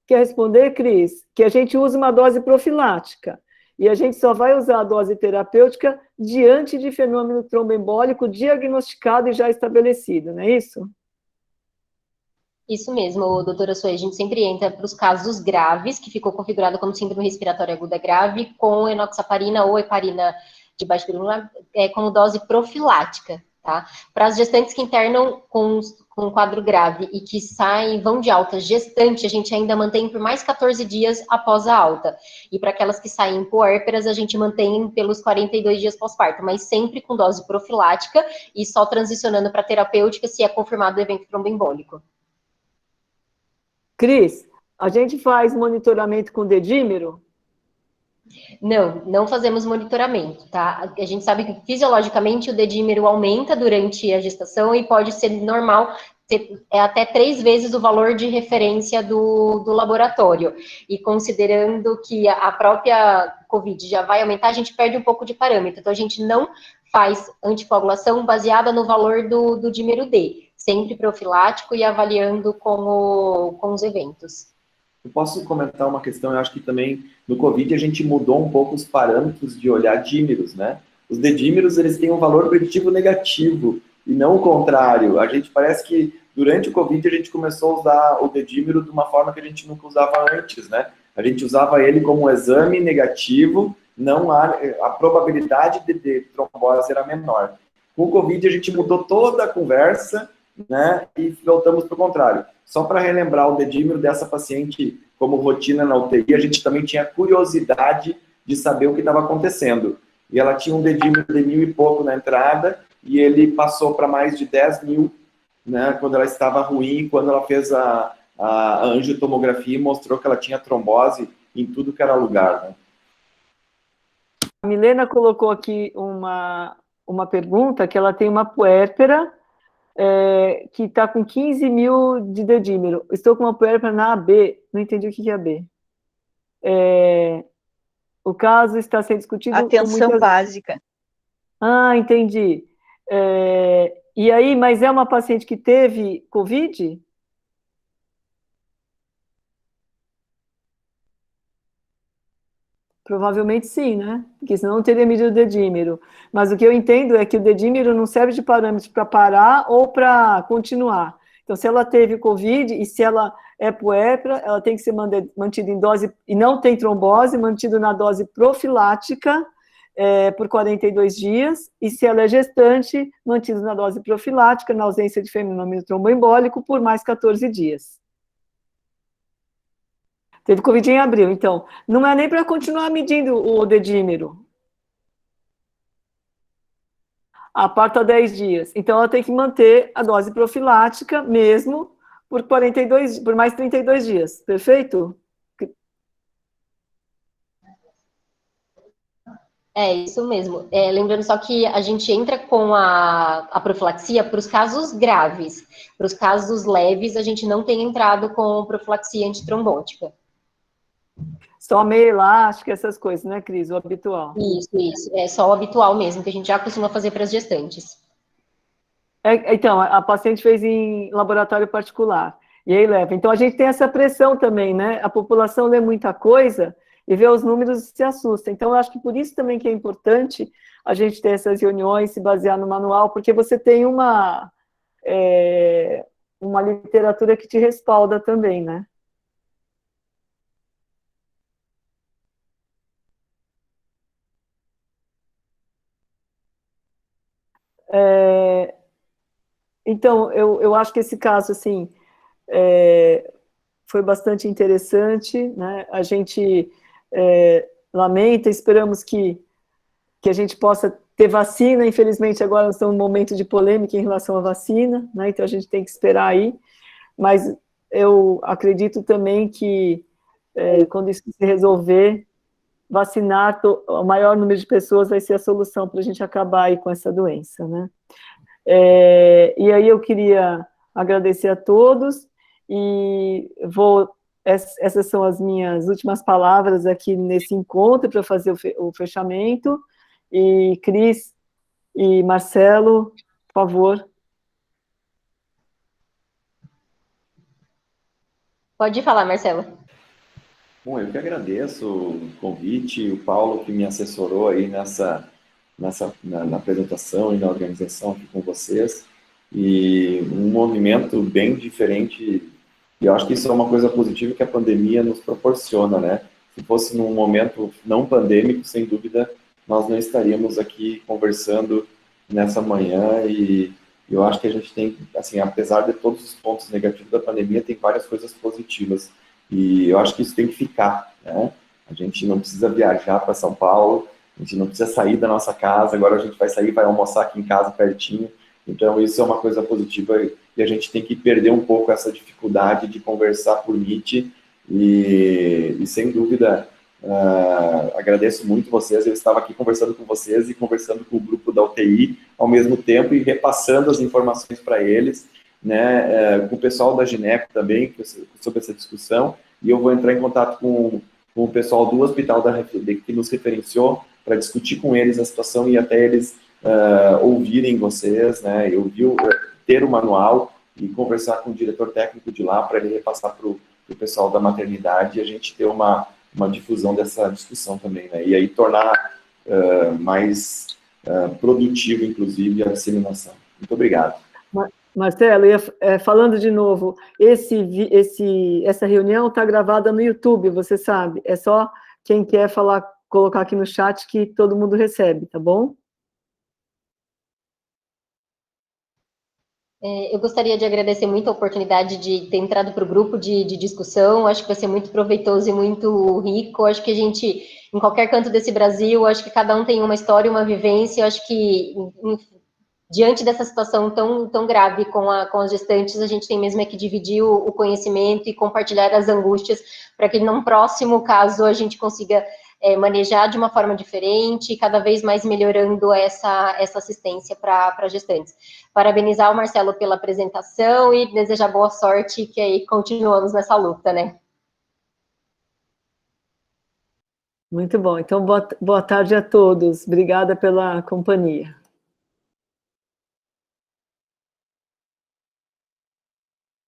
Quer responder, Cris? Que a gente usa uma dose profilática, e a gente só vai usar a dose terapêutica diante de fenômeno tromboembólico diagnosticado e já estabelecido, não é isso? Isso mesmo, doutora Sueli, a gente sempre entra para os casos graves, que ficou configurado como síndrome respiratória aguda grave, com enoxaparina ou heparina de baixo peso molecular, como dose profilática, tá? Para as gestantes que internam com um quadro grave e que vão de alta gestante, a gente ainda mantém por mais 14 dias após a alta. E para aquelas que saem puérperas, a gente mantém pelos 42 dias pós-parto, mas sempre com dose profilática e só transicionando para terapêutica se é confirmado o evento tromboembólico. Cris, a gente faz monitoramento com dedímero? Não fazemos monitoramento, tá? A gente sabe que fisiologicamente o dedímero aumenta durante a gestação e pode ser normal, até 3 vezes o valor de referência do laboratório. E considerando que a própria COVID já vai aumentar, a gente perde um pouco de parâmetro. Então, a gente não faz anticoagulação baseada no valor do dímero D, sempre profilático e avaliando com os eventos. Eu posso comentar uma questão, eu acho que também no COVID a gente mudou um pouco os parâmetros de olhar dímeros, né? Os dedímeros, eles têm um valor preditivo negativo, e não o contrário. A gente parece que durante o COVID a gente começou a usar o dedímero de uma forma que a gente nunca usava antes, né? A gente usava ele como um exame negativo, não a probabilidade de trombose era menor. Com o COVID a gente mudou toda a conversa, né? E voltamos para o contrário. Só para relembrar o dedímero dessa paciente como rotina na UTI, a gente também tinha curiosidade de saber o que estava acontecendo. E ela tinha um dedímero de 1.000 e pouco na entrada, e ele passou para mais de 10.000, né, quando ela estava ruim, quando ela fez a angiotomografia e mostrou que ela tinha trombose em tudo que era lugar. Né? A Milena colocou aqui uma pergunta, que ela tem uma puérpera, que está com 15.000 de dedímero. Estou com uma puérpera na AB. Não entendi o que é AB. O caso está sendo discutido com Atenção muitas... básica. Ah, entendi. E aí, mas é uma paciente que teve Covid? Provavelmente sim, né? Porque senão não teria medido o dedímero. Mas o que eu entendo é que o dedímero não serve de parâmetro para parar ou para continuar. Então, se ela teve Covid e se ela é puérpera, ela tem que ser mantida em dose, e não tem trombose, mantido na dose profilática por 42 dias, e se ela é gestante, mantido na dose profilática, na ausência de fenômeno tromboembólico, por mais 14 dias. Teve Covid em abril, então, não é nem para continuar medindo o dedímero. Aparta 10 dias. Então, ela tem que manter a dose profilática mesmo por mais 32 dias. Perfeito? É isso mesmo. Lembrando só que a gente entra com a profilaxia para os casos graves. Para os casos leves, a gente não tem entrado com profilaxia antitrombótica. Só meia elástica, essas coisas, né, Cris? O habitual. Isso. É só o habitual mesmo, que a gente já costuma fazer para as gestantes. Então, a paciente fez em laboratório particular, e aí leva. Então, a gente tem essa pressão também, né? A população lê muita coisa e vê os números e se assusta. Então, eu acho que por isso também que é importante a gente ter essas reuniões, se basear no manual, porque você tem uma literatura que te respalda também, né? Então, eu acho que esse caso, assim, foi bastante interessante, né? A gente lamenta, esperamos que a gente possa ter vacina. Infelizmente, agora nós estamos num momento de polêmica em relação à vacina, né? Então a gente tem que esperar aí, mas eu acredito também que quando isso se resolver, vacinar o maior número de pessoas vai ser a solução para a gente acabar aí com essa doença, né? E aí eu queria agradecer a todos e essas são as minhas últimas palavras aqui nesse encontro para fazer o fechamento. E Cris e Marcelo, por favor. Pode falar, Marcelo. Bom, eu que agradeço o convite, o Paulo que me assessorou aí na apresentação e na organização aqui com vocês, e um movimento bem diferente, e eu acho que isso é uma coisa positiva que a pandemia nos proporciona, né? Se fosse num momento não pandêmico, sem dúvida, nós não estaríamos aqui conversando nessa manhã, e eu acho que a gente tem, assim, apesar de todos os pontos negativos da pandemia, tem várias coisas positivas, e eu acho que isso tem que ficar, né? A gente não precisa viajar para São Paulo, a gente não precisa sair da nossa casa, agora a gente vai sair, vai almoçar aqui em casa pertinho. Então, isso é uma coisa positiva e a gente tem que perder um pouco essa dificuldade de conversar por Meet e sem dúvida, agradeço muito vocês. Eu estava aqui conversando com vocês e conversando com o grupo da UTI ao mesmo tempo e repassando as informações para eles, né, com o pessoal da Gineco também, sobre essa discussão, e eu vou entrar em contato com o pessoal do hospital que nos referenciou para discutir com eles a situação e até eles ouvirem vocês, né, ter o manual e conversar com o diretor técnico de lá para ele repassar para o pessoal da maternidade e a gente ter uma difusão dessa discussão também, né, e aí tornar mais produtivo, inclusive, a disseminação. Muito obrigado. Marcelo, falando de novo, essa reunião está gravada no YouTube, você sabe, é só quem quer falar, colocar aqui no chat que todo mundo recebe, tá bom? Eu gostaria de agradecer muito a oportunidade de ter entrado para o grupo de discussão, acho que vai ser muito proveitoso e muito rico, acho que a gente, em qualquer canto desse Brasil, acho que cada um tem uma história, uma vivência, acho que diante dessa situação tão grave com as gestantes, a gente tem mesmo que dividir o conhecimento e compartilhar as angústias para que num próximo caso a gente consiga manejar de uma forma diferente e cada vez mais melhorando essa assistência para gestantes. Parabenizar o Marcelo pela apresentação e desejar boa sorte, que aí continuamos nessa luta, né? Muito bom. Então, boa tarde a todos. Obrigada pela companhia.